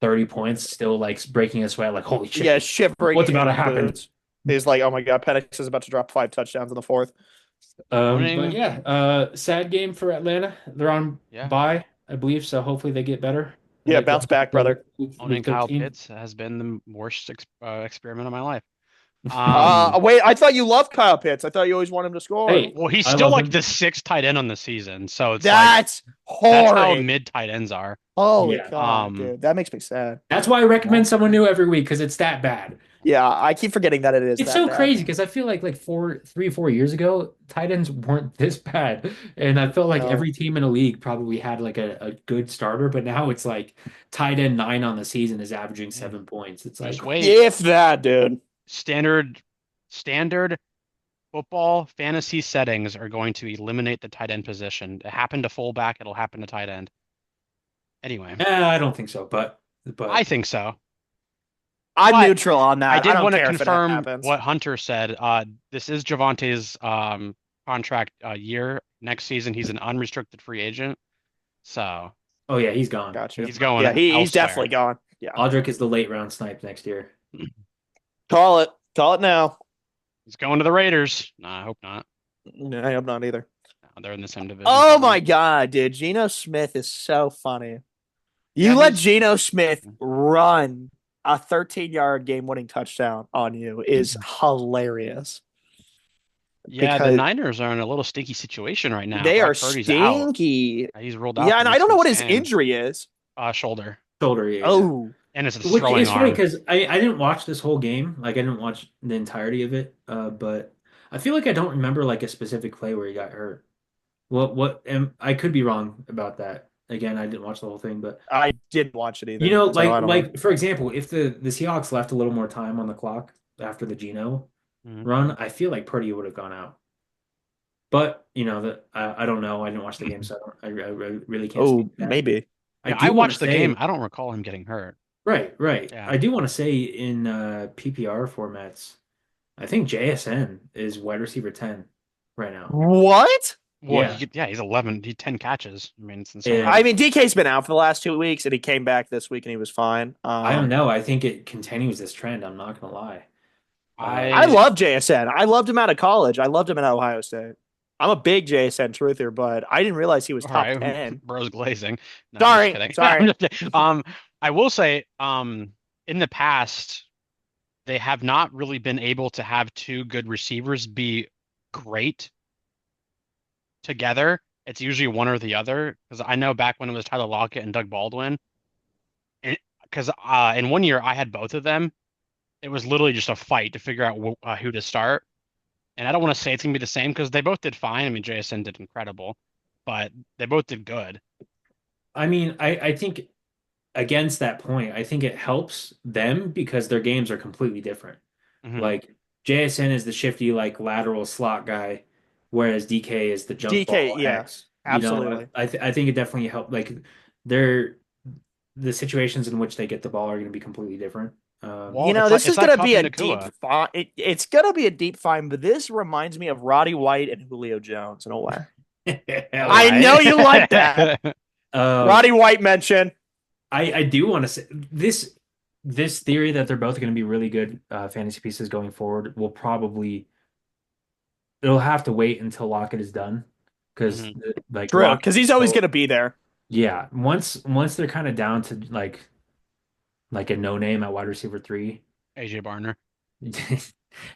30 points, still like breaking a sweat, like holy shit, Yeah, shivering what's about in to his happen? boots. He's like, oh my God, Penix is about to drop 5 touchdowns in the fourth. But Owning. yeah, sad game for Atlanta. They're on Yeah. bye, I believe, so hopefully they get better. Yeah, bounce back, brother. Owning Week Kyle 13. Pitts has been the worst experiment of my life. Um, Wait, I thought you loved Kyle Pitts. I thought you always want him to score. Hey, well, he's I still love like him. the sixth tight end on the season, so it's like That's that's how horrid. mid tight ends are. Holy Yeah. God, dude. That makes me sad. That's why I recommend someone new every week because it's that bad. Yeah, I keep forgetting that it is It's that so bad. crazy because I feel like 4 years ago, tight ends weren't this bad. And I felt like No. every team in a league probably had like a good starter, but now it's like tight end nine on the season is averaging Mm. 7 points. It's Just like, wait. If that, dude. Standard football fantasy settings are going to eliminate the tight end position. It happened to fullback, it'll happen to tight end. Anyway, I don't think so, but I think so. I'm But neutral on I that. I did don't want to care if it confirm happens. what Hunter said. This is Javante's contract year. Next season, he's an unrestricted free agent, so Oh yeah, he's gone. Got you. He's he's gone. going Yeah, he's elsewhere. definitely gone. Yeah. Aldrich is the late round snipe next year. Call it. Call it now. He's going to the Raiders. No, I hope not. No, I hope not either. No, they're in the same division Oh my probably. God, dude. Geno Smith is so funny. Yeah, You let he's Geno Smith run a 13-yard game-winning touchdown on you is hilarious yeah. The because Niners are in a little sticky situation right now. they are Brock Purdy's out. stinky. He's ruled out Yeah, for and I this don't know what week's his game. injury is. Shoulder, Shoulder, yeah. Oh, and it's a Which throwing is funny arm. because I didn't watch this whole game. Like I didn't watch the entirety of it. But I feel like I don't remember like a specific play where he got hurt. What and I could be wrong about that. Again, I didn't watch the whole thing, but I didn't watch it either, so I don't know. like for example, if the Seahawks left a little more time on the clock after the Geno Mhm. run, I feel like Purdy would have gone out. But that I don't know. I didn't watch the game, so I really can't speak Oh, to that. maybe. I Yeah, I do want to watched the game. say, I don't recall him getting hurt. right. Yeah. I do want to say in PPR formats, I think JSN is wide receiver 10 right now. What? Well, Yeah. he's 11. 10 catches. I mean, it's And I insane. mean, DK's been out for the last 2 weeks, and he came back this week, and he was fine. I don't know. I think it continues this trend. I'm not gonna lie. I I love JSN. I loved him out of college. I loved him at Ohio State. I'm a big JSN truther, but I didn't realize he was All top right, 10. bro's glazing. No, I'm just Sorry, kidding. sorry. I will say, in the past, they have not really been able to have two good receivers be great together. It's usually one or the other. Because I know back when it was Tyler Lockett and Doug Baldwin, because in one year I had both of them. It was literally just a fight to figure out who to start. And I don't want to say it's gonna be the same because they both did fine. I mean, JSN did incredible, but they both did good. I mean, I think against that point, I think it helps them because their games are completely different. Hmm. Like JSN is the shifty, like lateral slot guy, whereas DK is the jump DK, ball yeah, X. absolutely. I think it definitely helped. Like they're the situations in which they get the ball are going to be completely different. Well, This it's is like gonna be Cup a and deep Nakua. find. It's gonna be a deep find, but this reminds me of Roddy White and Julio Jones in a way. Hell I yeah. know you like that. Right? Uh, Roddy White mention. I do want to say this theory that they're both going to be really good fantasy pieces going forward will probably it'll have to wait until Lockett is done because Hmm. like True, Lockett. because he's always So gonna be there. yeah, once they're kind of down to like a no name at wide receiver three. AJ Barner.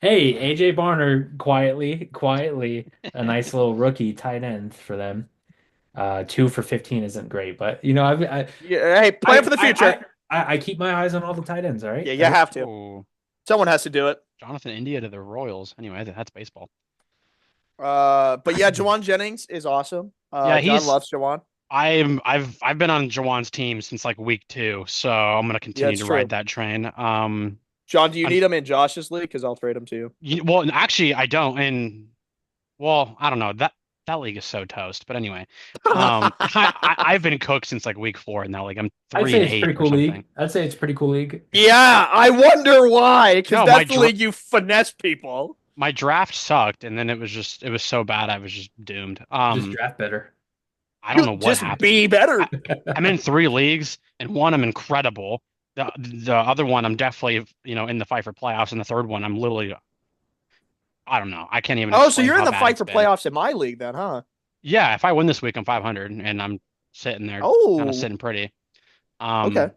Hey, AJ Barner quietly a nice little rookie tight end for them. 2 for 15 isn't great, but Yeah, hey, plan for the future. I keep my eyes on all the tight ends. All Yeah, right, you have to. Oh, Someone has to do it. Jonathan India to the Royals. Anyway, that's baseball. But yeah, Jawan Jennings is awesome. Yeah, John he's loves Jawan. I've been on Jawan's team since like week 2, so I'm gonna Yeah, continue it's to ride true. that train. John, do you I'm, need him in Josh's league? Because I'll trade him to you. well, actually, I don't. And well, I don't know that league is so toast. But anyway, I've been cooked since like week 4 in that league. I'm I'd three say and it's eight pretty or cool something. league. I'd say it's pretty cool league. Yeah, I wonder why. Because No, that's the league you finesse people. my draft sucked, and then it was so bad I was just doomed. Just draft better. I don't You know what just happened. be better. I'm in 3 leagues, and one I'm incredible. The other one I'm definitely in the fight for playoffs, and the third one I'm literally I don't know. I can't even Oh, so explain you're in how the bad fight it's for been. playoffs in my league then, huh? Yeah, if I win this week, I'm 500, and I'm sitting there, kind of Oh, sitting pretty. okay.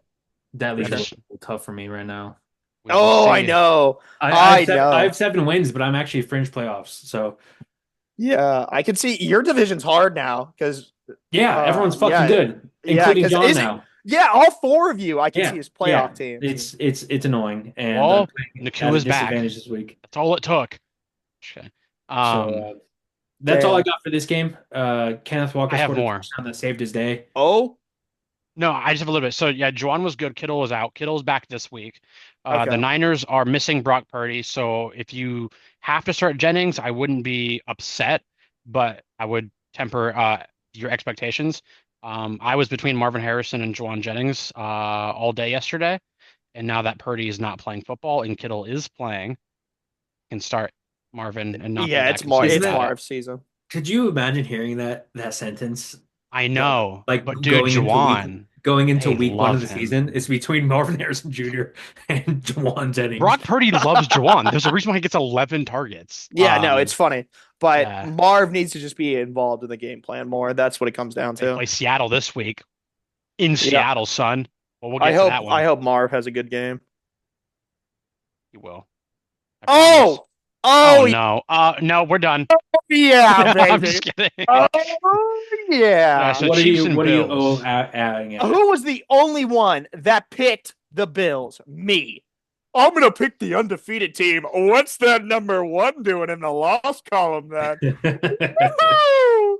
That league's a Okay. Just little tough for me right now. we'll Oh, I see. know. I, I have I seven, I have know. 7 wins, but I'm actually fringe playoffs. So Yeah, I can see your division's hard now because, yeah, everyone's fucking yeah, good, yeah, including because John is it? now. Yeah, all four of you I can see Yeah, as yeah. playoff teams. It's annoying, and I'm Well, playing at a Nakua's back. disadvantage this week. That's all it took. Okay. So Um, that's all I Damn. got for this game. Kenneth Walker I have scored a more. touchdown that saved his day. Oh, No, I just have a little bit. So yeah, Juwan was good. Kittle was out. Kittle's back this week. The okay. Niners are missing Brock Purdy. So if you have to start Jennings, I wouldn't be upset, but I would temper your expectations. I was between Marvin Harrison and Juwan Jennings all day yesterday, And now that Purdy is not playing football and Kittle is playing, can start Marvin and not be Yeah, that Isn't concerned it's about that? it. Marv's season. Could you imagine hearing that sentence? I Like, know, like but dude, going into week Juwan, going into they week one of love the him. season, it's between Marvin Harrison Jr. and Jawan Jennings. Brock Purdy loves Juwan. There's a reason why he gets 11 targets. Yeah, no, it's funny, but Yeah, Marv needs to just be involved in the game plan more. That's what it comes down they to. play Seattle this week in Yeah, Seattle, son. Well, we'll I get to hope that I one. hope Marv has a good game. He will. I promise. Oh, Oh oh no. No, we're done. yeah, I'm baby. just kidding. Oh Yeah, yeah. so Chiefs and What are you Bills. adding at? Who was the only one that picked the Bills? Me. I'm gonna pick the undefeated team. What's that number one doing in the loss column then? Woo!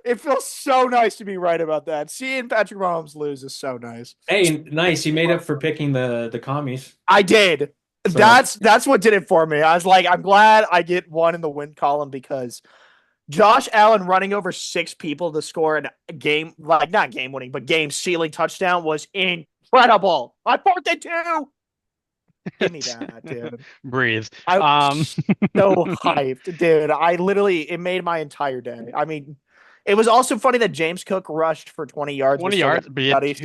It feels so nice to be right about that. Seeing Patrick Mahomes lose is so nice. Hey, nice. You made up for picking the commies. I did. So That's what did it for me. I was like, I'm glad I get one in the win column because Josh Allen running over six people to score a game, like not game winning, but game sealing touchdown was incredible. I fourth and two. Give me that, dude. Breathe. I Um, was so hyped, dude. I literally, it made my entire day. I mean, it was also funny that James Cook rushed for 20 yards, but 20 still got yards, but he had tutties.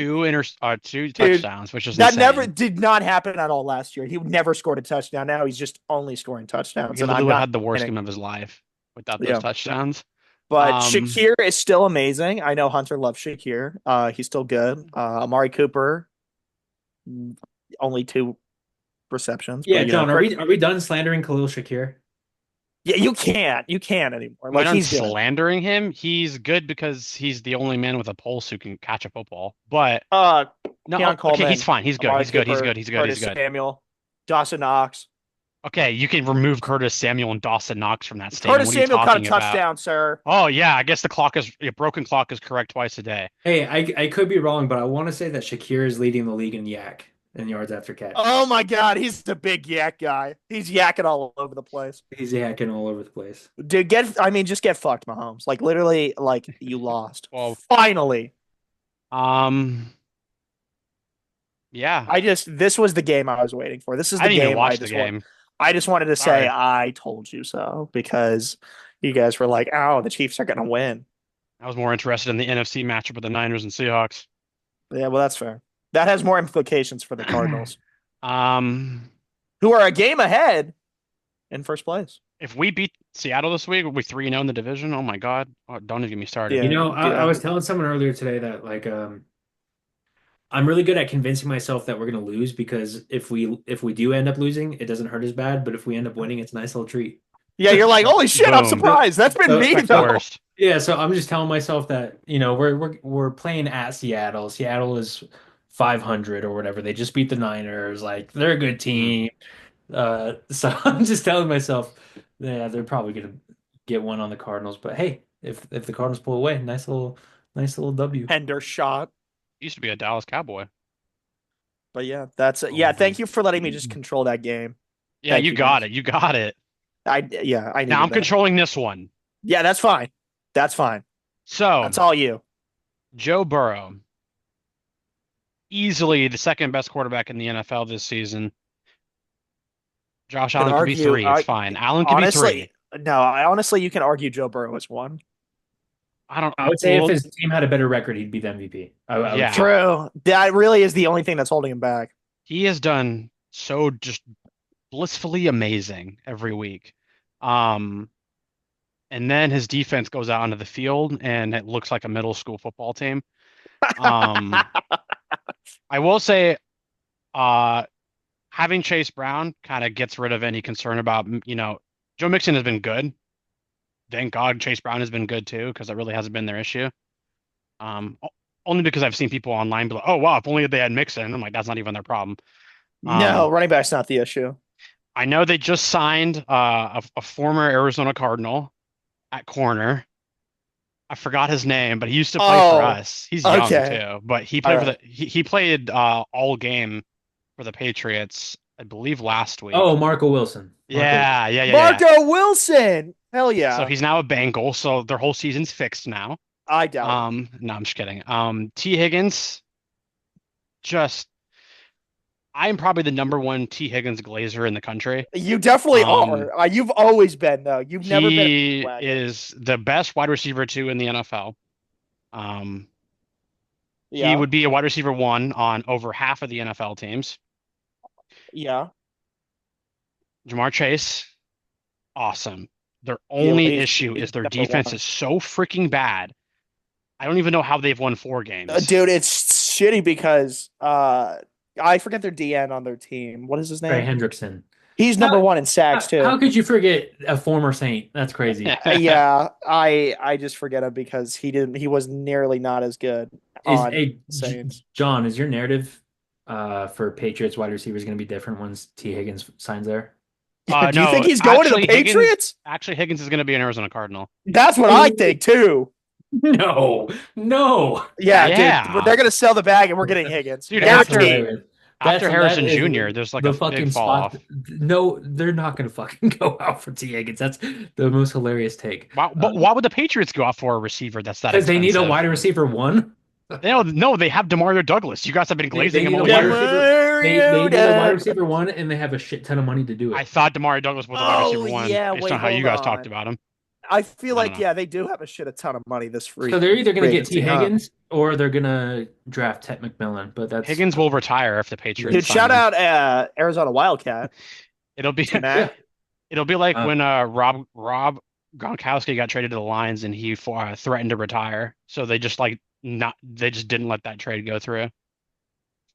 two Dude, touchdowns, which is that never insane. did not happen at all last year. He never scored a touchdown. Now he's just only scoring touchdowns, He and I'm literally not had the worst kidding. game of his life without those Yeah. touchdowns. But Um, Shakir is still amazing. I know Hunter loves Shakir. He's still good. Amari Cooper, only two receptions, yeah, but John, Chris, are we done slandering Khalil Shakir? yeah, you can't anymore. am I Like done he's good. slandering him? He's good because he's the only man with a pulse who can catch a football. But Uh, no, Keon okay, he's Coleman, fine. He's good. Amari He's good. He's good. Cooper, He's good. He's Curtis good. Samuel, Dawson Knox. Okay, you can remove Curtis Samuel and Dawson Knox from that statement. Curtis What are you Samuel caught a talking about? touchdown, sir. Oh yeah, I guess the clock is a broken clock is correct twice a day. Hey, I could be wrong, but I want to say that Shakir is leading the league in yak and yards after catch. Oh my God, he's the big yak guy. He's yakking all over the place. He's yakking all over the place. Dude, just get fucked, Mahomes. Like literally, like you lost. Well, Finally. um, yeah, This was the game I was waiting for. This is I the didn't even game watch the game. I just wanted to say Sorry, I told you so because you guys were like, "Oh, the Chiefs are gonna win." I was more interested in the NFC matchup of the Niners and Seahawks. Yeah, well, that's fair. That has more implications for the Cardinals, Um, who are a game ahead in first place. if we beat Seattle this week, we'll be 3-0 in the division. Oh my God. Oh, don't even get me started. You Yeah, know, I yeah. was telling someone earlier today that I'm really good at convincing myself that we're gonna lose because if we do end up losing, it doesn't hurt as bad. But if we end up winning, it's a nice little treat. Yeah, you're like, holy shit, I'm Boom. surprised. That's been me Expect the though. worst. Yeah, so I'm just telling myself that, we're playing at Seattle. Seattle is 500 or whatever. They just beat the Niners. Like they're a good Mhm. team. So I'm just telling myself, yeah, they're probably gonna get one on the Cardinals. But hey, if the Cardinals pull away, nice little W. Hendershot. Used to be a Dallas Cowboy. But yeah, that's it. Yeah, Um, thank you for letting me just control that game. yeah, Thank you you got guys. it. You got it. I Now I'm needed that. controlling this one. Yeah, that's fine. That's fine. So, That's all you. Joe Burrow, easily the second best quarterback in the NFL this season. Josh Could Allen could be argue. three. It's fine. Allen could be three. Honestly, no. I honestly, you can argue Joe Burrow is one. I don't. I would say if Well, his team had a better record, he'd be the MVP. I would say yeah, True. That really is the only thing that's holding him back. he has done so just blissfully amazing every week. Um, and then his defense goes out onto the field and it looks like a middle school football team. Um, I will say, uh, having Chase Brown kind of gets rid of any concern about, Joe Mixon has been good. Thank God Chase Brown has been good too, because that really hasn't been their issue. Only because I've seen people online be like, "Oh wow, if only they had Mixon." I'm like, that's not even their problem. No, Um, running back's not the issue. I know they just signed a former Arizona Cardinal at corner. I forgot his name, but he used to play for Oh, us. He's young okay. too, but he All played for right. he played all game for the Patriots, I believe last Oh, week. Marco Wilson. Marco Wilson. Yeah. Marco Wilson. Hell So yeah. he's now a Bengal, so their whole season's fixed now. I doubt it. No, I'm just kidding. T. Higgins, just I'm probably the number one T. Higgins glazer in the country. You definitely Um, are. You've always been though. You've never been a he wagon. is the best wide receiver two in the NFL. Um, he Yeah, would be a wide receiver one on over half of the NFL teams. yeah. Jamar Chase, awesome. Their Yeah, only he's issue is their number defense one. is so freaking bad. I don't even know how they've won 4 games. Dude, it's shitty because I forget their DN on their team. What is his Trey name? Hendrickson. He's How, number one in sacks how too. could you forget a former Saint? That's crazy. Yeah, I just forget him because he was nearly not as good Is on a Saints. John, is your narrative for Patriots wide receivers going to be different once T. Higgins signs there? Do you think No, he's going to the Patriots? Actually Higgins is going to be an Arizona Cardinal. That's what I think too. No, no. Yeah, dude, Yeah, they're gonna sell the bag and we're getting Higgins, dude. That's guaranteed. hilarious. After That Harrison is Jr., there's like a the big fucking fall spot. off. No, they're not going to fucking go out for T. Higgins. That's the most hilarious take. But why would the Patriots go out for a receiver that's that Because they need a expensive? wide receiver one. No, they have Demario Douglas. You guys have been glazing They him need a all wide year. receiver. They Demario need a wide Doug. receiver one, and they have a shit ton of money to do I it. thought Demario Douglas was a wide Oh receiver one yeah, based wait, on how you hold guys talked on. about him. I feel I don't like know. yeah, they do have a shit a ton of money this So they're either going to free get T. agency, huh? Higgins or they're going to draft Ted McMillan. But that's Higgins will retire if the Dude, Patriots sign shout him. out Arizona Wildcat It'll be T yeah. Mac. it'll be like Uh, when Rob Gronkowski got traded to the Lions and he threatened to retire. So they just they just didn't let that trade go through.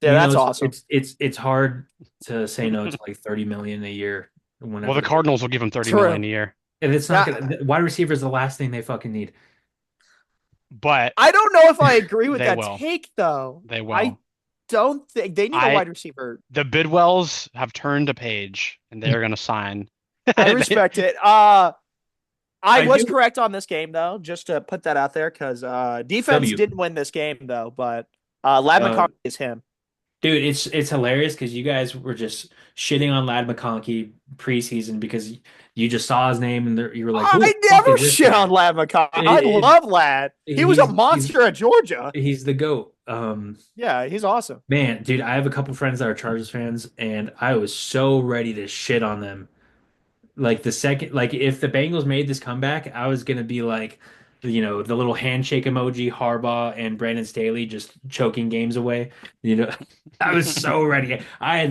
Yeah, you know, that's awesome. it's hard to say no to like 30 million a year Well, whenever the the Cardinals will give him 30 True. million a year, and it's not Now, gonna wide receiver is the last thing they fucking need. but I don't know if I agree with they that will. take though. They I will. don't think they need a I wide receiver. The Bidwells have turned a page and they're going to sign. I They- respect it. I I was do correct on this game though, just to put that out there, because defense W. didn't win this game though, but Lad Uh, McConkey is him. Dude, it's hilarious because you guys were just shitting on Lad McConkey preseason because you just saw his name and you were like, "Who I the fuck never is this shit on guy?" Lad McConkey. I It, love Lad. He was a monster at Georgia. he's the goat. Yeah, he's awesome. Man, dude, I have a couple friends that are Chargers fans, and I was so ready to shit on them. Like the second, like if the Bengals made this comeback, I was gonna be like, the little handshake emoji, Harbaugh and Brandon Staley just choking games away. You know, I was so ready. I had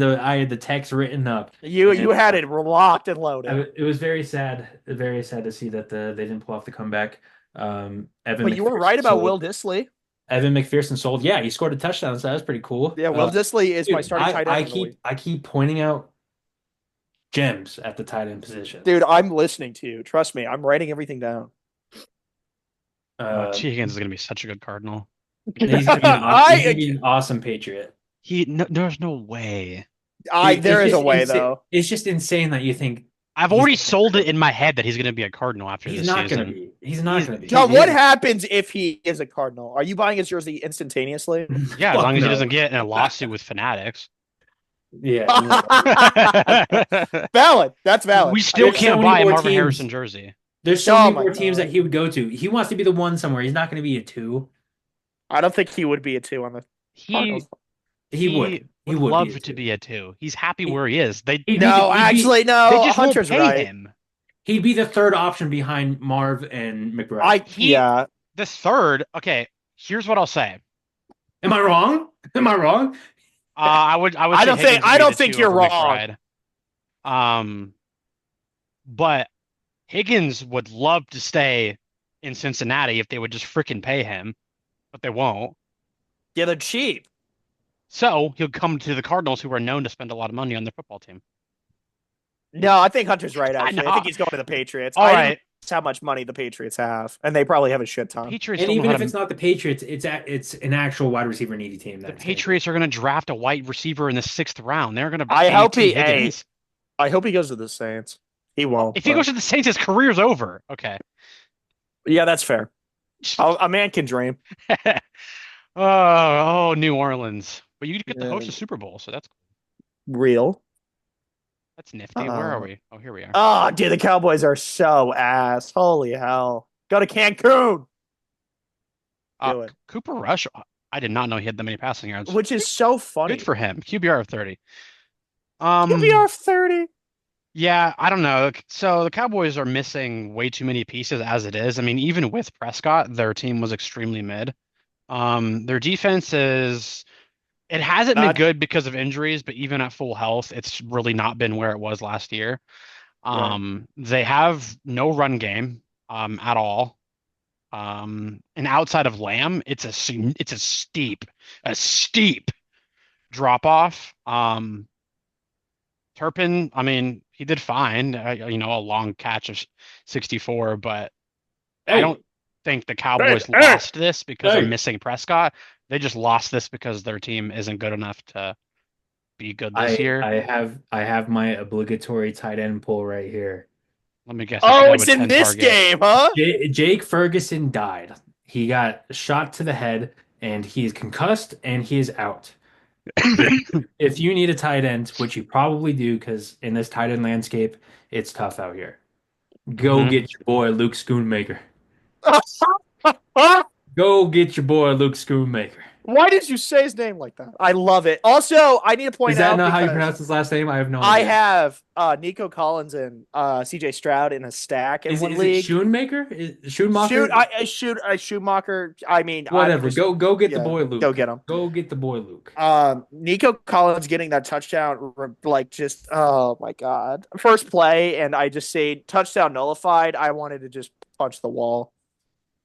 the text written up, You and had it locked and loaded. it was very sad to see that they didn't pull off the comeback. Evan But you were right McPherson about Will sold. Disley. Evan McPherson sold. Yeah, he scored a touchdown, so that was pretty cool. Yeah, Will Disley is my Dude, starting tight end I in the league. keep pointing out gems at the tight end position. Dude, I'm listening to you. Trust me, I'm writing everything down. Uh, T. Higgins is going to be such a good Cardinal. he's gonna be he's gonna I, be an awesome Patriot. There's no way. Dude, there is a way though. It's just insane that you think I've he's already sold it in my head that he's going to be a Cardinal after he's this not gonna season. be. He's not gonna be. John, what happens if he is a Cardinal? Are you buying his jersey instantaneously? Yeah, as Fuck long as he no. doesn't get in a lawsuit with Fanatics. Yeah, no. Valid. That's valid. We still There's so can't many buy a more Marvin teams. Harrison jersey. There's so Oh many my more teams God. that he would go to. He wants to be the one somewhere. He's not gonna be a two. I don't think he would be a two on the He Cardinals. He would. he He would would be love a to two. be a two. He's happy He, where he is. he'd be the, No, actually, They no. just won't Hunter's pay right. him. he'd be the third option behind Marv and McBride. He Yeah. the third. Okay, here's what I'll say. Am I wrong? Am I wrong? I would I say don't think Higgins would I be don't the think two you're over wrong. McBride. But Higgins would love to stay in Cincinnati if they would just freaking pay him, but they won't. Yeah, they're cheap. So he'll come to the Cardinals, who are known to spend a lot of money on their football team. No, I think Hunter's right, I actually. I know. think he's going to the Patriots. All I right, didn't realize how much money the Patriots have, and they probably have a shit ton. Patriots And don't know even how if it's to. not the Patriots, it's an actual wide receiver needy team. The That's Patriots are going to draft a wide receiver in the 6th round. They're going to I pay hope T. he. Higgins. I hope he goes to the Saints. He won't. If he goes to the Saints, his career's over. Okay. Yeah, that's fair. A man can dream. Oh, New Orleans. But you get to host a Super Bowl, so Real. that's nifty. Where are we? Oh, here we are. Oh, dude, the Cowboys are so ass. Holy hell. Go to Cancun. Do it. Cooper Rush. I did not know he had that many passing yards. which is so Good funny. for him. QBR of 30. QBR Um, 30. yeah, I don't know. So the Cowboys are missing way too many pieces as it is. I mean, even with Prescott, their team was extremely mid. Their defense is it hasn't been Uh, good because of injuries, but even at full health, it's really not been where it was last year. right. They have no run game at all. And outside of Lamb, it's a steep drop off. Turpin, I mean, he did fine, a long catch of 64, but I Hey, don't think the hey, Cowboys hey, lost this because they're hey. missing Prescott. They just lost this because their team isn't good enough to be good this I year. I have I have my obligatory tight end pull right here. Let me guess, it's a Oh, guy it's with in 10 this targets. game, huh? Jake Ferguson died. He got shot to the head and he is concussed and he is out. If if you need a tight end, which you probably do, because in this tight end landscape, it's tough out here. Go hmm get your boy Luke Schoonmaker. Go get your boy Luke Schoonmaker. Why did you say his name like that? I love it. Also, I need to Is point that out not how you because pronounce his last name? I have no I idea. have Nico Collins and CJ Stroud in a stack in one Is it league. Schoonmaker? Shoot, Schoonmacher? I Schumacher. I mean, I'm Whatever. just Go get the yeah, boy go Luke. get him. Go get the boy Luke. Nico Collins getting that touchdown, like just oh my god, first play, and I just say touchdown nullified. I wanted to just punch the wall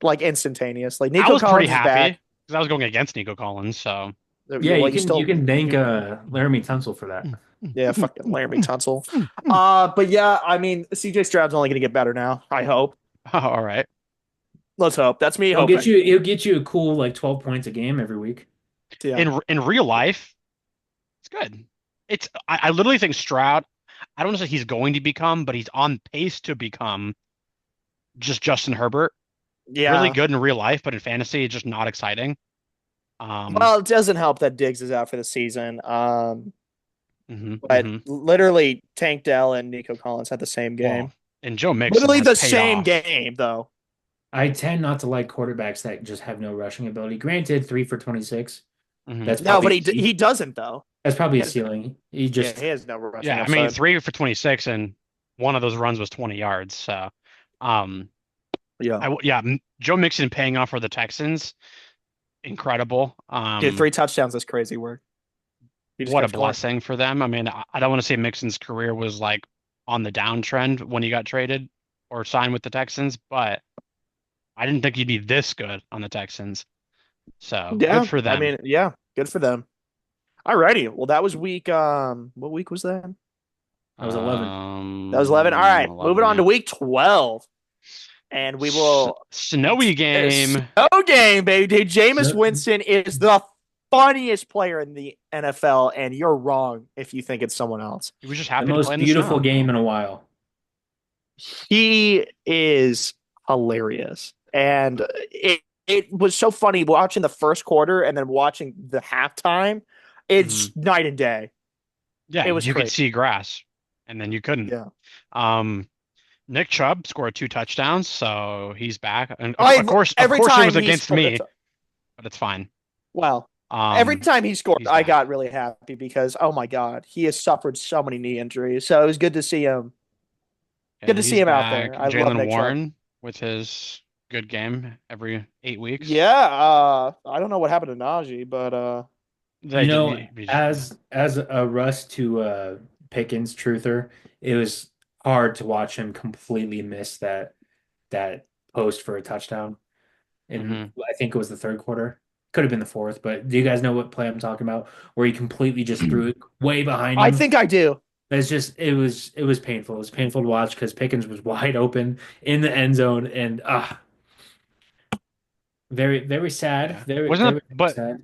like instantaneous. Like I Nico was pretty Collins is happy back. because I was going against Nico Collins, so. Yeah, Well, you you still can you thank can Laramie Tunsil for that. yeah, fucking Laramie Tunsil. Mm, mm. But yeah, I mean, CJ Stroud's only going to get better now. I hope. All right. Let's hope. That's me hoping. He'll get you a cool like 12 points a game every week. Yeah. In real life, it's good. I literally think Stroud, I don't know if he's going to become, but he's on pace to become just Justin Herbert. Really Yeah. good in real life, but in fantasy, it's just not exciting. Um, Well, it doesn't help that Diggs is out for the season. hmm But hmm literally Tank Dell and Nico Collins had the same Well, game. and Joe Mixon Literally has the paid same off. game, though. I tend not to like quarterbacks that just have no rushing ability. Granted, 3 for 26. hmm That's No, probably but a C. he doesn't though. That's probably He a has no, ceiling. He yeah, just he has no rushing Yeah, I mean, upside. 3 for 26, and one of those runs was 20 yards. So, um, Yeah. yeah, Joe Mixon paying off for the Texans, incredible. Dude, 3 touchdowns is crazy work. He just What a kept scoring. blessing for them. I mean, I don't want to say Mixon's career was like on the downtrend when he got traded or signed with the Texans, but I didn't think he'd be this good on the Texans. So good Yeah. for I them. mean, yeah, good for them. Alrighty. Well, that was week what week was that? that was 11. That was 11. All right. Moving 11, on yeah. to week 12. And we will Snowy game. snow game, baby. Dude, Jameis So, Winston is the funniest player in the NFL, and you're wrong if you think it's someone else. He was just the happy to play most in the beautiful snow. game in a while. He is hilarious. And it was so funny watching the first quarter and then watching the halftime. hmm It's night and day. Yeah, It was you could crazy. see grass, and then you couldn't. Yeah. Um, Nick Chubb scored 2 touchdowns, so he's back. And I of every course, it was time he against scored me, but it's fine. well, every time he scored, He's I back, got really happy because oh my god, he has suffered so many knee injuries. So it was good to see him. Good and to see he's him out back. there. I love Jalen Nick Chubb. Warren with his good game every 8 weeks. Yeah, I don't know what happened to Najee, but They did. Yeah. As a Russ to Pickens truther, it was hard to watch him completely miss that post for a touchdown. And hmm I think it was the third quarter. Could have been the fourth, but do you guys know what play I'm talking about? Where he completely just threw it way behind I him. think I do. It's just it was painful. It was painful to watch because Pickens was wide open in the end zone and very sad. Yeah. Very But sad.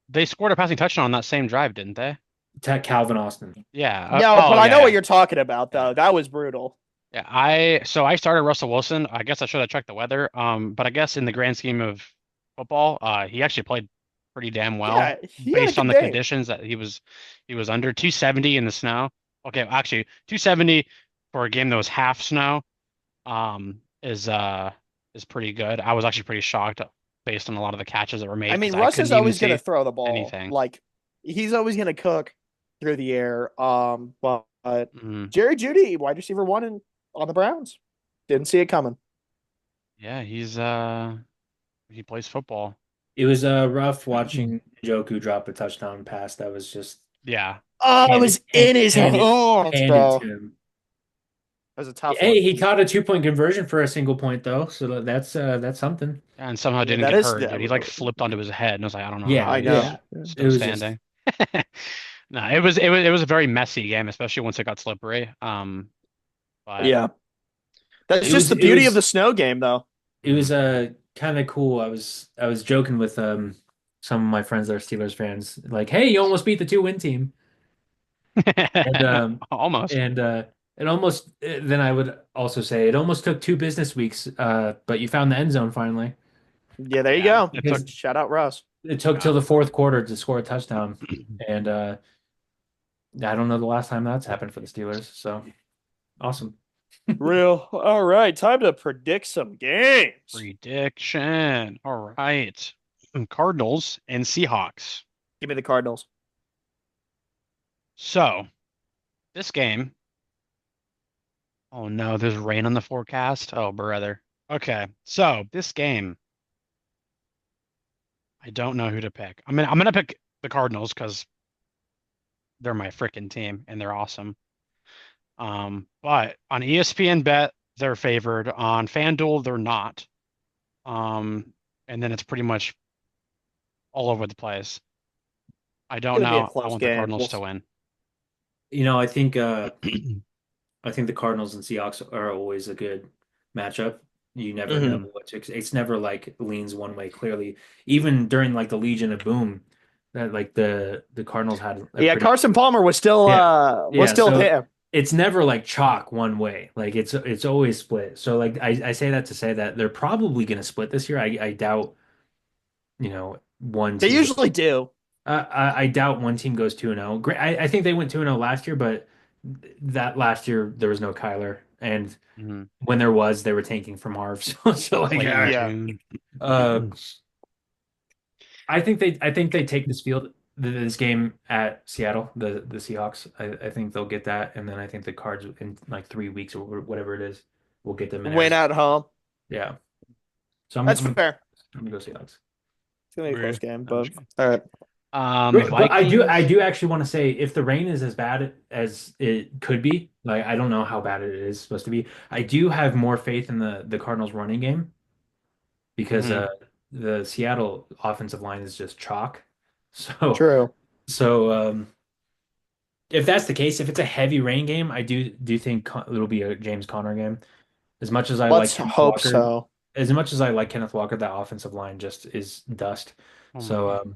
they scored a passing touchdown on that same drive, didn't they? To Calvin Austin. Yeah. No, but Oh, I yeah, know what yeah, you're talking about yeah. though. That was brutal. Yeah. I started Russell Wilson. I guess I should have checked the weather. But I guess in the grand scheme of football, he actually played pretty damn well Yeah, he had a based on good the game. conditions that he was under 270 in the snow. Okay, actually 270 for a game that was half snow, is pretty good. I was actually pretty shocked based on a lot of the catches that were made I because mean, I Russ is couldn't even always going to see throw the ball. anything. Like he's always going to cook through the air. But Mm, Jerry Judy, wide receiver one on the Browns, didn't see it coming. yeah, he plays football. It was rough watching Njoku drop a touchdown pass that was just Yeah, Oh, it handed was in his handed hands, handed to bro. him. That was a tough Hey, one. he caught a 2-point conversion for a single point though, so that's something. and somehow Yeah, didn't that get is hurt, that. dude. He like flipped onto his head, and I was like, I don't know how Yeah, I he's know. yeah. It still was just standing. No, it was a very messy game, especially once it got slippery. But Yeah, that's it just was the it beauty of was the snow game, though. it was mhm. kind of cool. I was joking with some of my friends that are Steelers fans, like, hey, you almost beat the 2-win team. And Almost. and it almost then I would also say it almost took 2 business weeks, but you found the end zone finally Yeah, there you Yeah, go. it took. because Shout out Russ. it took Yeah. till the fourth quarter to score a touchdown. And I don't know the last time that's happened for the Steelers. So awesome. Real. All right, time to predict some games. Prediction. All right. Cardinals and Seahawks. Give me the Cardinals. So this game. Oh no, there's rain on the forecast. Oh brother. Okay, so this game, I don't know who to pick. I'm gonna pick the Cardinals because they're my freaking team and they're awesome. But on ESPN Bet, they're favored. On FanDuel, they're not. And then it's pretty much all over the place. I It's don't gonna be a know. I close want the game. Cardinals to win. I think the Cardinals and Seahawks are always a good matchup. You never know Mhm. what to expect. It's never like leans one way clearly. Even during like the Legion of Boom, that like the Cardinals had a Yeah, pretty Carson Palmer yeah. was Yeah, still so him. it's never like chalk one way. Like it's always split. So like I say that to say that they're probably going to split this year. I doubt, one They team. usually do. I doubt one team goes 2-0. Great. I think they went 2-0 last year, but that last year there was no Kyler, and Mhm. when there was, they were tanking from Harv. So It's like, late all in right. Yeah. June. Uh, I think they take this field this game at Seattle, the Seahawks. I think they'll get that, and then I think the Cards in like 3 weeks or whatever it is, will get them in Win Arizona. at home. Yeah. So I'm That's I'm, fair. I'm gonna go Seahawks. It's gonna be a Yeah, close game, I'm but just kidding. all right. But I Vikings. do actually want to say if the rain is as bad as it could be, like I don't know how bad it is supposed to be. I do have more faith in the Cardinals running game because hmm the Seattle offensive line is just chalk. So True. so if that's the case, if it's a heavy rain game, I do think it'll be a James Conner game. As much as I like Let's Kenneth hope Walker, so. as much as I like Kenneth Walker, that offensive line just is dust. Oh my So God.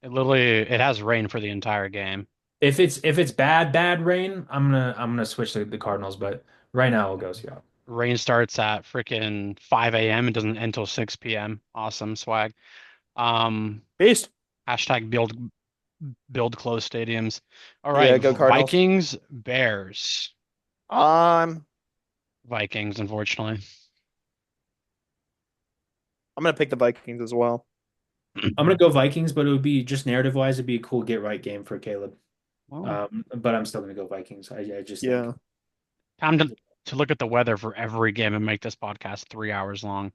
It has rain for the entire game. if it's bad rain, I'm gonna switch to the Cardinals. But right now, I'll go Seattle. Rain starts at freaking 5 a.m. It doesn't end until 6 p.m. Awesome swag. Um, Beast. hashtag build close stadiums. All right, Yeah, go Cardinals. Vikings, Bears. Um, Vikings, unfortunately. I'm gonna pick the Vikings as well. I'm gonna go Vikings, but it would be just narrative wise, it'd be a cool get right game for Caleb. Well, But I'm still gonna go Vikings. I just think Yeah. time to look at the weather for every game and make this podcast 3 hours long.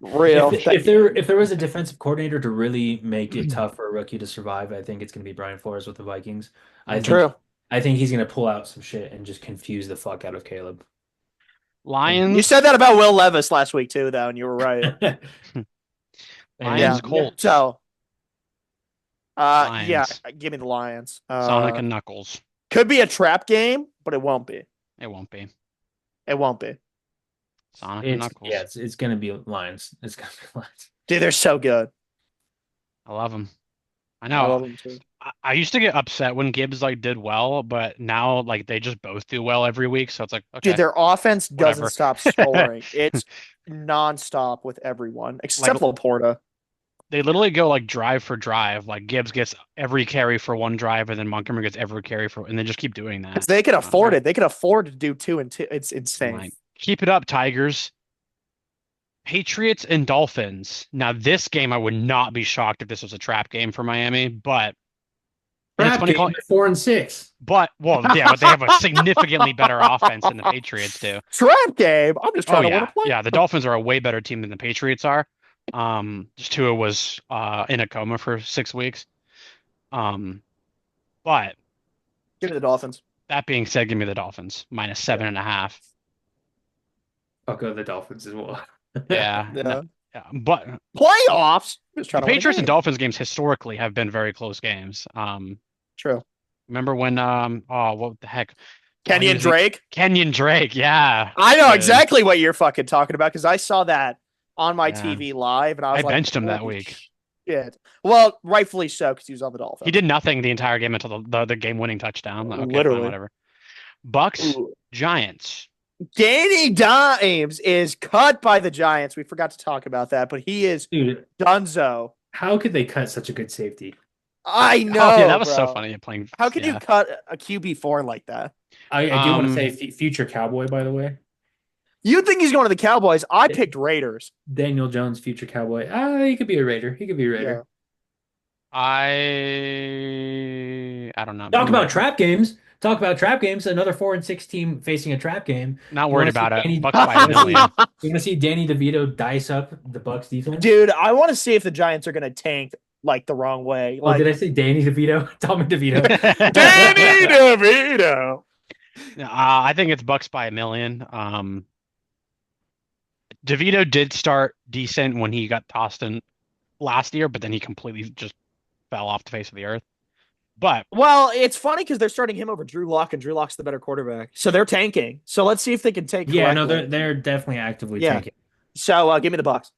Real. if there was a defensive coordinator to really make it tough for a rookie to survive, I think it's gonna be Brian Flores with the Vikings. I think True. I think he's gonna pull out some shit and just confuse the fuck out of Caleb. And You said Lions, that about Will Levis last week too, though, and you were right. Lions, Yeah. and yeah, Colts, So, yeah, Lions, give me the Lions. Sonic and Knuckles. Could be a trap game, but it won't be. It won't be It won't be. Sonic and it's yeah, Knuckles. it's gonna be Lions. It's gonna be Lions. Dude, they're so good. I love them. I I know. love them too. I used to get upset when Gibbs like did well, but now like they just both do well every week, so it's like Dude, okay, their offense doesn't whatever. stop scoring. It's nonstop with everyone Like except Laporta. they literally go like drive for drive. Like Gibbs gets every carry for one drive, and then Montgomery gets every carry for, and they just keep doing Because that. they could afford Okay. it. They could afford to do 2 and 2. It's I'm insane. like, keep it up, Tigers. Patriots and Dolphins. Now, this game, I would not be shocked if this was a trap game for Miami, but and it's Crap funny game, calling, 4-6. well, yeah, but they have a significantly better offense than the Patriots do. Trap game. I'm just Oh trying to win a yeah, point. yeah. The Dolphins are a way better team than the Patriots are. Just Tua was in a coma for 6 weeks. Um, but Give me the Dolphins. that being said, give me the Dolphins minus Yeah. 7.5. I'll go the Dolphins as well. Yeah, Yeah. yeah. But Playoffs. I'm just the trying to win a Patriots and game. Dolphins games historically have been very close games. True. Remember when oh what the heck? He Kenyon was the Drake. Kenyon Drake, yeah. I know Dude. exactly what you're fucking talking about because I saw that on my Yeah. TV live and I I was like, benched him that holy week. shit. Well, rightfully so because he was on the He Dolphins. did nothing the entire game until the game-winning touchdown. Like, okay, fine, Literally. whatever. Bucks, Ooh. Giants. Danny Dimes is cut by the Giants. We forgot to talk about that, but he is Dude, Dunzo. how could they cut such a good safety? I Oh yeah, know, that was so bro. funny playing. How can you Yeah. cut a QB4 like that? I do want to say Um, future Cowboy, by the way. You think he's going to the Cowboys? I picked Raiders. Daniel Jones, future Cowboy. He could be a Raider. He could be a Yeah. Raider. I don't know. Talk about trap games. Talk about trap games. Another 4-6 team facing a trap game. Not You worried want to see about it. Danny? Bucks by You a want to see? million. You want to see Danny DeVito dice up the Bucks defense? Dude, I want to see if the Giants are going to tank like the wrong way. Oh, did Like I say Danny DeVito? Tommy DeVito. Danny DeVito. I think it's Bucks by a million. DeVito did start decent when he got tossed in last year, but then he completely just fell off the face of the earth. But Well, it's funny because they're starting him over Drew Lock, and Drew Lock's the better quarterback. So they're tanking. So let's see if they can take Yeah, no, correctly. they're definitely actively Yeah. tanking. So give me the Bucks.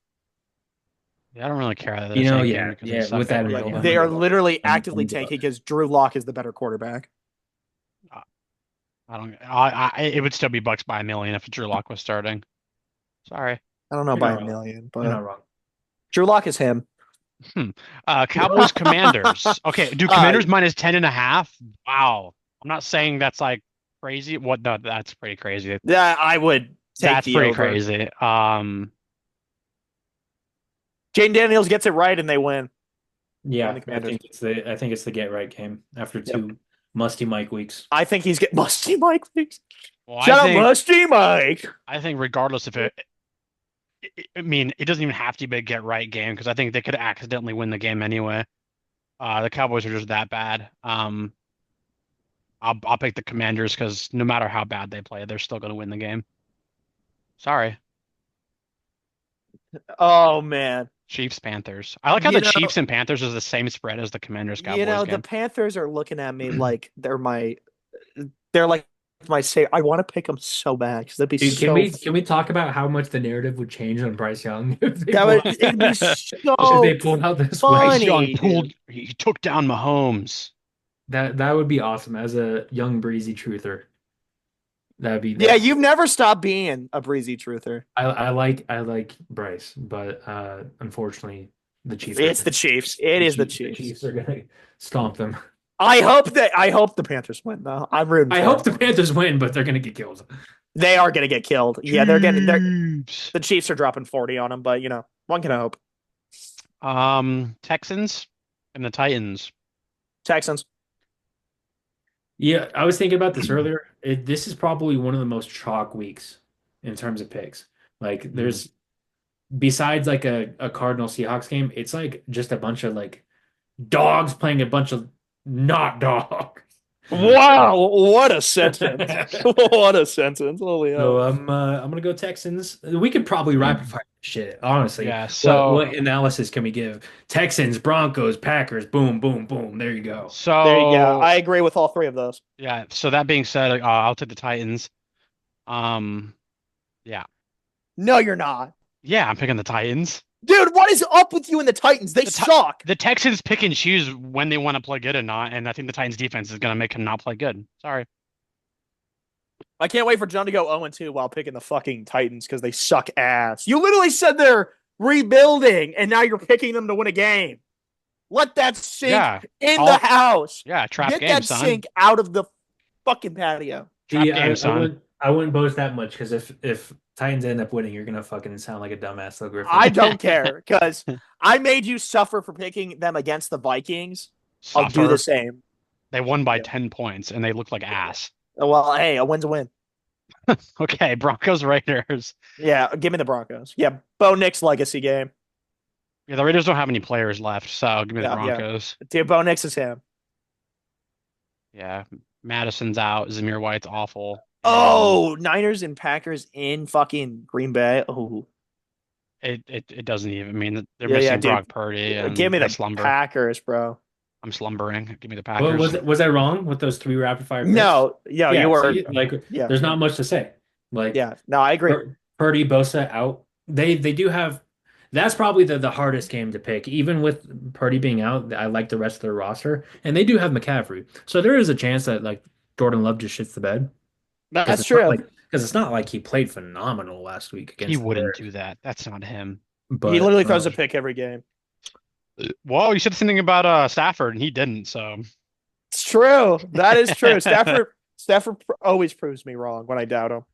I don't really care that they're You know, tanking yeah, because yeah, they suck with that at in Yeah, mind, they are literally I'm actively the Bucks. tanking because Drew Lock is the better quarterback. I don't. It would still be Bucks by a million if Drew Lock was starting. Sorry. I don't know You're by not a wrong. million, You're but not wrong. Drew Lock is him. Cowboys Commanders. Okay, do Commanders minus 10.5? Wow. I'm not saying that's like crazy. What? No, that's pretty crazy. Yeah, I would take That's the pretty over. crazy. Jane Daniels gets it right and they win. Yeah, the I Commanders. think it's the get right game after Yep. two musty Mike weeks. I think he's getting Musty Mike. well, Shut up, Musty Mike. I think regardless if I mean, it doesn't even have to be a get right game because I think they could accidentally win the game anyway. The Cowboys are just that bad. I'll pick the Commanders because no matter how bad they play, they're still going to win the game. Sorry, Oh man. Chiefs Panthers. I like how You the know- Chiefs and Panthers is the same spread as the Commanders Cowboys You know, game. the Panthers are looking at me like they're like my say. I want to pick them so bad because that'd be Dude, so. can we talk about how much the narrative would change on Bryce Young if they That pulled would it'd be so if they pulled out this funny. win? Young dude. he took down Mahomes. That would be awesome as a young breezy truther. Yeah, you've never stopped being a breezy truther. I like Bryce, but unfortunately the Chiefs. It's the Chiefs. It is the The Chiefs. Chiefs are gonna stomp them. I hope the Panthers win though. I'm rooting. I for hope them. the Panthers win, but they're gonna get killed. They are gonna get killed. Yeah, they're Chiefs. the Chiefs are dropping 40 on them, but you know, one can hope. Texans and the Titans. Texans. Yeah, I was thinking about this earlier. This is probably one of the most chalk weeks in terms of picks. Like, there's besides like a Cardinal Seahawks game, it's like just a bunch of like dogs playing a bunch of not dogs. Wow, what a sentence! What a sentence! Holy hell! So I'm gonna go Texans. We could probably rapid fire this shit, honestly. Yeah, so what analysis can we give? Texans, Broncos, Packers, boom, boom, boom. There you go. There you go. so I agree with all three of those. yeah, so that being said, I'll take the Titans. Yeah. No, you're not. Yeah, I'm picking the Titans. Dude, what is up with you and the Titans? They The suck. The Texans pick and choose when they want to play good or not, and I think the Titans defense is gonna make them not play good. Sorry. I can't wait for John to go 0-2 while picking the fucking Titans because they suck ass. You literally said they're rebuilding, and now you're picking them to win a game. Let that sink Yeah. in the house. Yeah, trap Get game, that son. sink out of the fucking patio. Trap See, game, son. I wouldn't boast that much because if Titans end up winning, you're gonna fucking sound like a dumbass, though, I Griffin. don't care because I made you suffer for picking them against the Vikings. I'll do the Suffer. same. They won by Yeah. 10 points and they look like ass. Well, hey, a win's a win. Okay, Broncos Raiders. Yeah, give me the Broncos. Yeah, Bo Nix legacy game. Yeah, the Raiders don't have any players left, so give me the Yeah, yeah. Broncos. Dude, Bo Nix is him. Yeah, Madison's out. Zamir White's awful, and Oh, Niners and Packers in fucking Green Bay. Oh, it doesn't even I mean they're yeah, yeah, missing dude. Brock Purdy, Give and me I the slumber. Packers, bro. I'm slumbering. Give me the What Packers. was I wrong with those three rapid fire picks? No, no, you Yeah, were. see, like Yeah, there's not much to say. Like yeah. No, I agree. Purdy, Bosa out. They do have that's probably the hardest game to pick. Even with Purdy being out, I like the rest of their roster. And they do have McCaffrey. So there is a chance that like Jordan Love just shits the bed. Because That's it's not true. like it's not like he played phenomenal last week He against the wouldn't Bears. do that. That's not him. He But literally throws a pick every game. Well, you said something about Stafford, and he didn't. So It's true. That is true. Stafford always proves me wrong when I doubt him.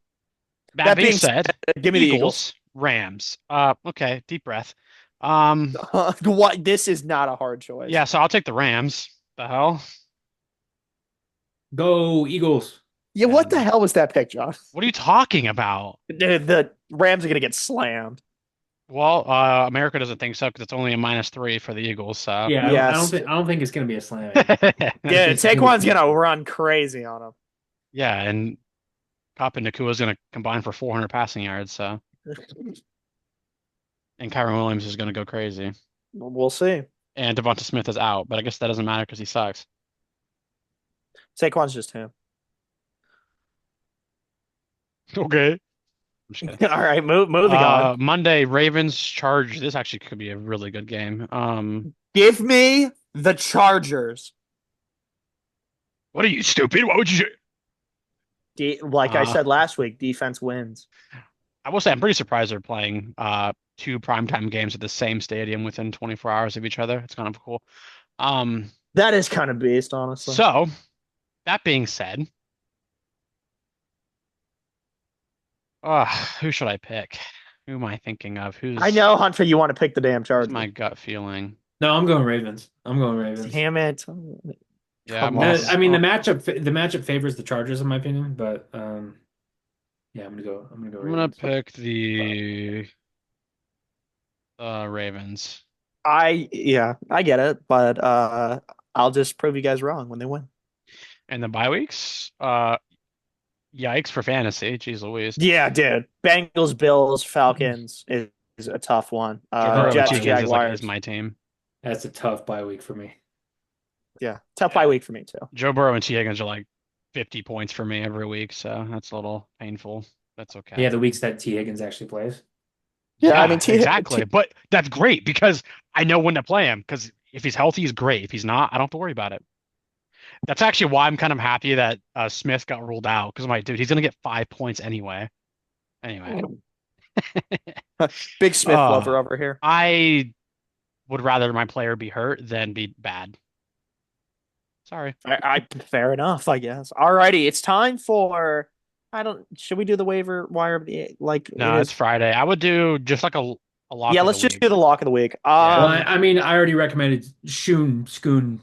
that That being being said, said, give me the Eagles. Eagles, Rams. Okay, deep breath. Um, What? This is not a hard choice. yeah, so I'll take the Rams. The hell? go Eagles. Yeah, what the And hell was that pick, John? what are you talking about? Dude, the Rams are gonna get slammed. Well, America doesn't think so because it's only a -3 for the Eagles. So Yeah, Yes. I don't think it's gonna be a slam. I Yeah, think it's gonna Saquon's be gonna run crazy on yeah, and Cop and Nakua is going to combine for 400 passing yards. So him. and Kyron Williams is going to go crazy. We'll see. And Devonta Smith is out, but I guess that doesn't matter because he sucks. Saquon's just him. Okay. I'm just kidding. All right, moving on. Monday, Ravens Charge. This actually could be a really good game. Give me the Chargers. What are you stupid? Why would you? Like I Uh, said last week, defense wins. I will say I'm pretty surprised they're playing two primetime games at the same stadium within 24 hours of each other. It's kind of cool. Um, That is kind of beast, honestly. so that being said, who should I pick? Who am I thinking of? I know, Hunter, you want to pick the damn Who's Chargers. my gut feeling? No, I'm going Ravens. I'm going Ravens. Damn it. Yeah, Come I'm on. I mean, also, the matchup favors the Chargers in my opinion, but yeah, I'm gonna go I'm gonna Ravens. pick the Ravens. Yeah, I get it, but I'll just prove you guys wrong when they win. And the bye weeks, yikes for fantasy. Jeez Louise. Yeah, dude. Bengals, Bills, Falcons is a tough one. Joe Burrow and Jets, bye T. week. Higgins is Jaguars. my team. That's a tough bye week for me. Yeah, tough bye Yeah. week for me too. Joe Burrow and T. Higgins are like 50 points for me every week, so that's a little painful. That's okay. Yeah, the weeks that T. Higgins actually plays. Yeah, I Yeah, mean, exactly. But that's great because I know when to play him. Because if he's healthy, he's great. If he's not, I don't have to worry about it. That's actually why I'm kind of happy that Smith got ruled out. Because I'm like, dude, he's gonna get 5 points anyway. Anyway, big Smith uh, lover over here. I would rather my player be hurt than be bad. Sorry. I fair enough, I guess. Alrighty, it's time for. I don't. Should we do the waiver wire of the like it No, it's is? Friday. I would do just like a lock Yeah, of the let's just do week. the lock of the week. Yeah. Well, I mean, I already recommended Shoon, Schoon,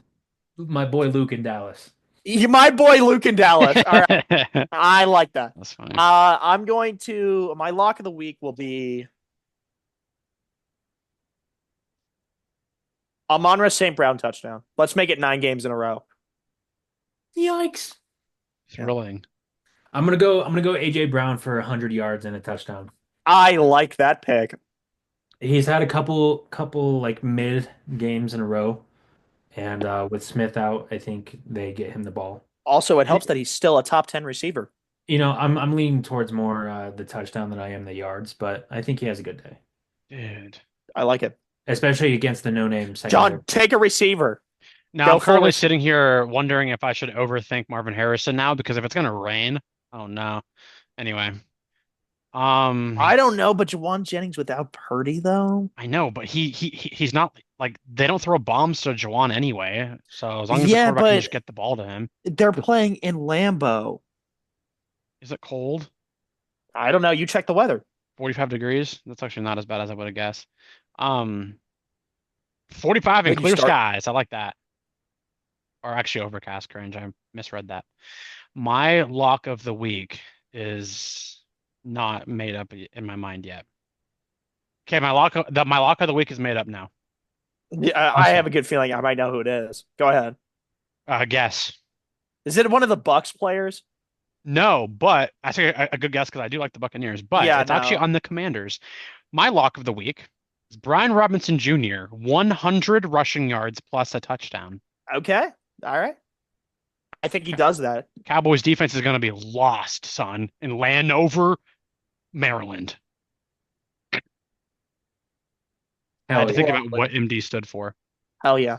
my boy Luke in Dallas. My boy Luke in Dallas. All right, I like that. That's funny. I'm going to my lock of the week will be Amon-Ra St. Brown touchdown. Let's make it 9 games in a row. Yikes! Thrilling. I'm gonna go AJ Brown for 100 yards and a touchdown. I like that pick. He's had a couple like mid games in a row, and with Smith out, I think they get him the ball. Also, it helps that he's still a top 10 receiver. You know, I'm leaning towards more the touchdown than I am the yards, but I think he has a good day, Dude. I like it. especially against the no-name secondary. John, take a receiver. Now Go I'm currently full sitting here wondering if I should overthink Marvin Harrison now because if it's gonna rain, oh no. Anyway, I don't know, but Juwan Jennings without Purdy though. I know, but he's not like they don't throw bombs to Juwan anyway. So as long as the Yeah, quarterback can but just get the ball to him, they're playing in Lambeau. is it cold? I don't know. You check the weather. 45 degrees. That's actually not as bad as I would have guessed. Um, 45 and Wait, you clear start. skies. I like that. Or actually overcast, cringe. I misread that. My lock of the week is not made up in my mind yet. Okay, my lock of the week is made up now. Yeah, I have Awesome. a good feeling I might know who it is. Go ahead. Guess. Is it one of the Bucks players? No, but I say a good guess because I do like the Buccaneers, but Yeah, it's actually no. on the Commanders. My lock of the week is Brian Robinson Jr., 100 rushing yards plus a touchdown. Okay. All right. I think he does that. Cowboys defense is going to be lost, son, in Landover, Maryland. I had Hell to think yeah. Well, about what MD stood for. hell yeah.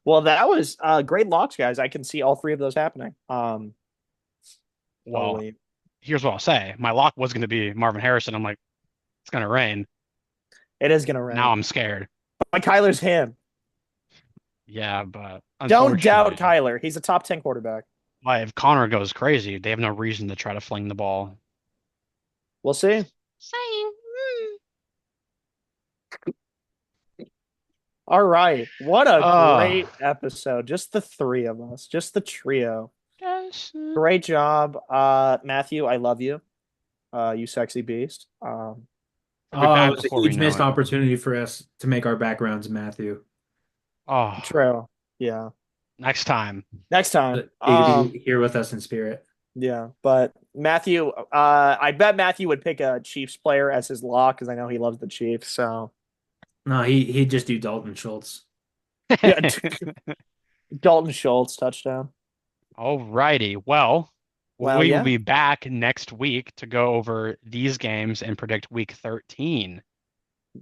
Well, that was great locks, guys. I can see all three of those happening. Well, Holy, here's what I'll say. My lock was going to be Marvin Harrison. I'm like, it's going to rain. it is gonna Now rain. I'm scared. But Kyler's him. Yeah, but Don't doubt unfortunately, Kyler. He's a top 10 quarterback. if Connor goes crazy, they have no reason to try to fling the ball. We'll see. Saying, All right. What a uh, great episode. Just the three of us, just the trio. yes. Great job. Matthew, I love you. You sexy beast. He'll be Oh, it back was a before we huge know missed it. opportunity for us to make our backgrounds, Matthew. Oh, True. Yeah. next time. Next time. But you could be here with us in spirit. Yeah, but Matthew, I bet Matthew would pick a Chiefs player as his lock because I know he loves the Chiefs. So No, he'd just do Dalton Schultz. yeah, Dalton Schultz touchdown. Alrighty. Well, Well, we will yeah. be back next week to go over these games and predict week 13.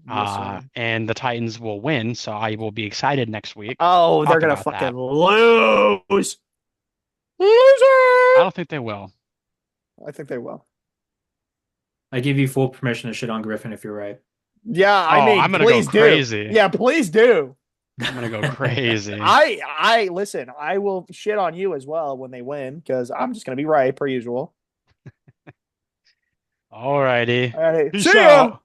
Yes, sir. And the Titans will win, so I will be excited next week Oh, to they're talk gonna about fucking that. lose. I Loser. don't think they will. I think they will. I give you full permission to shit on Griffin if you're right. Yeah, I Oh, mean, I'm gonna go please do. crazy. Yeah, please do. I'm gonna go crazy. I listen. I will shit on you as well when they win because I'm just gonna be right per usual. Alrighty. All right, Peace see ya. out.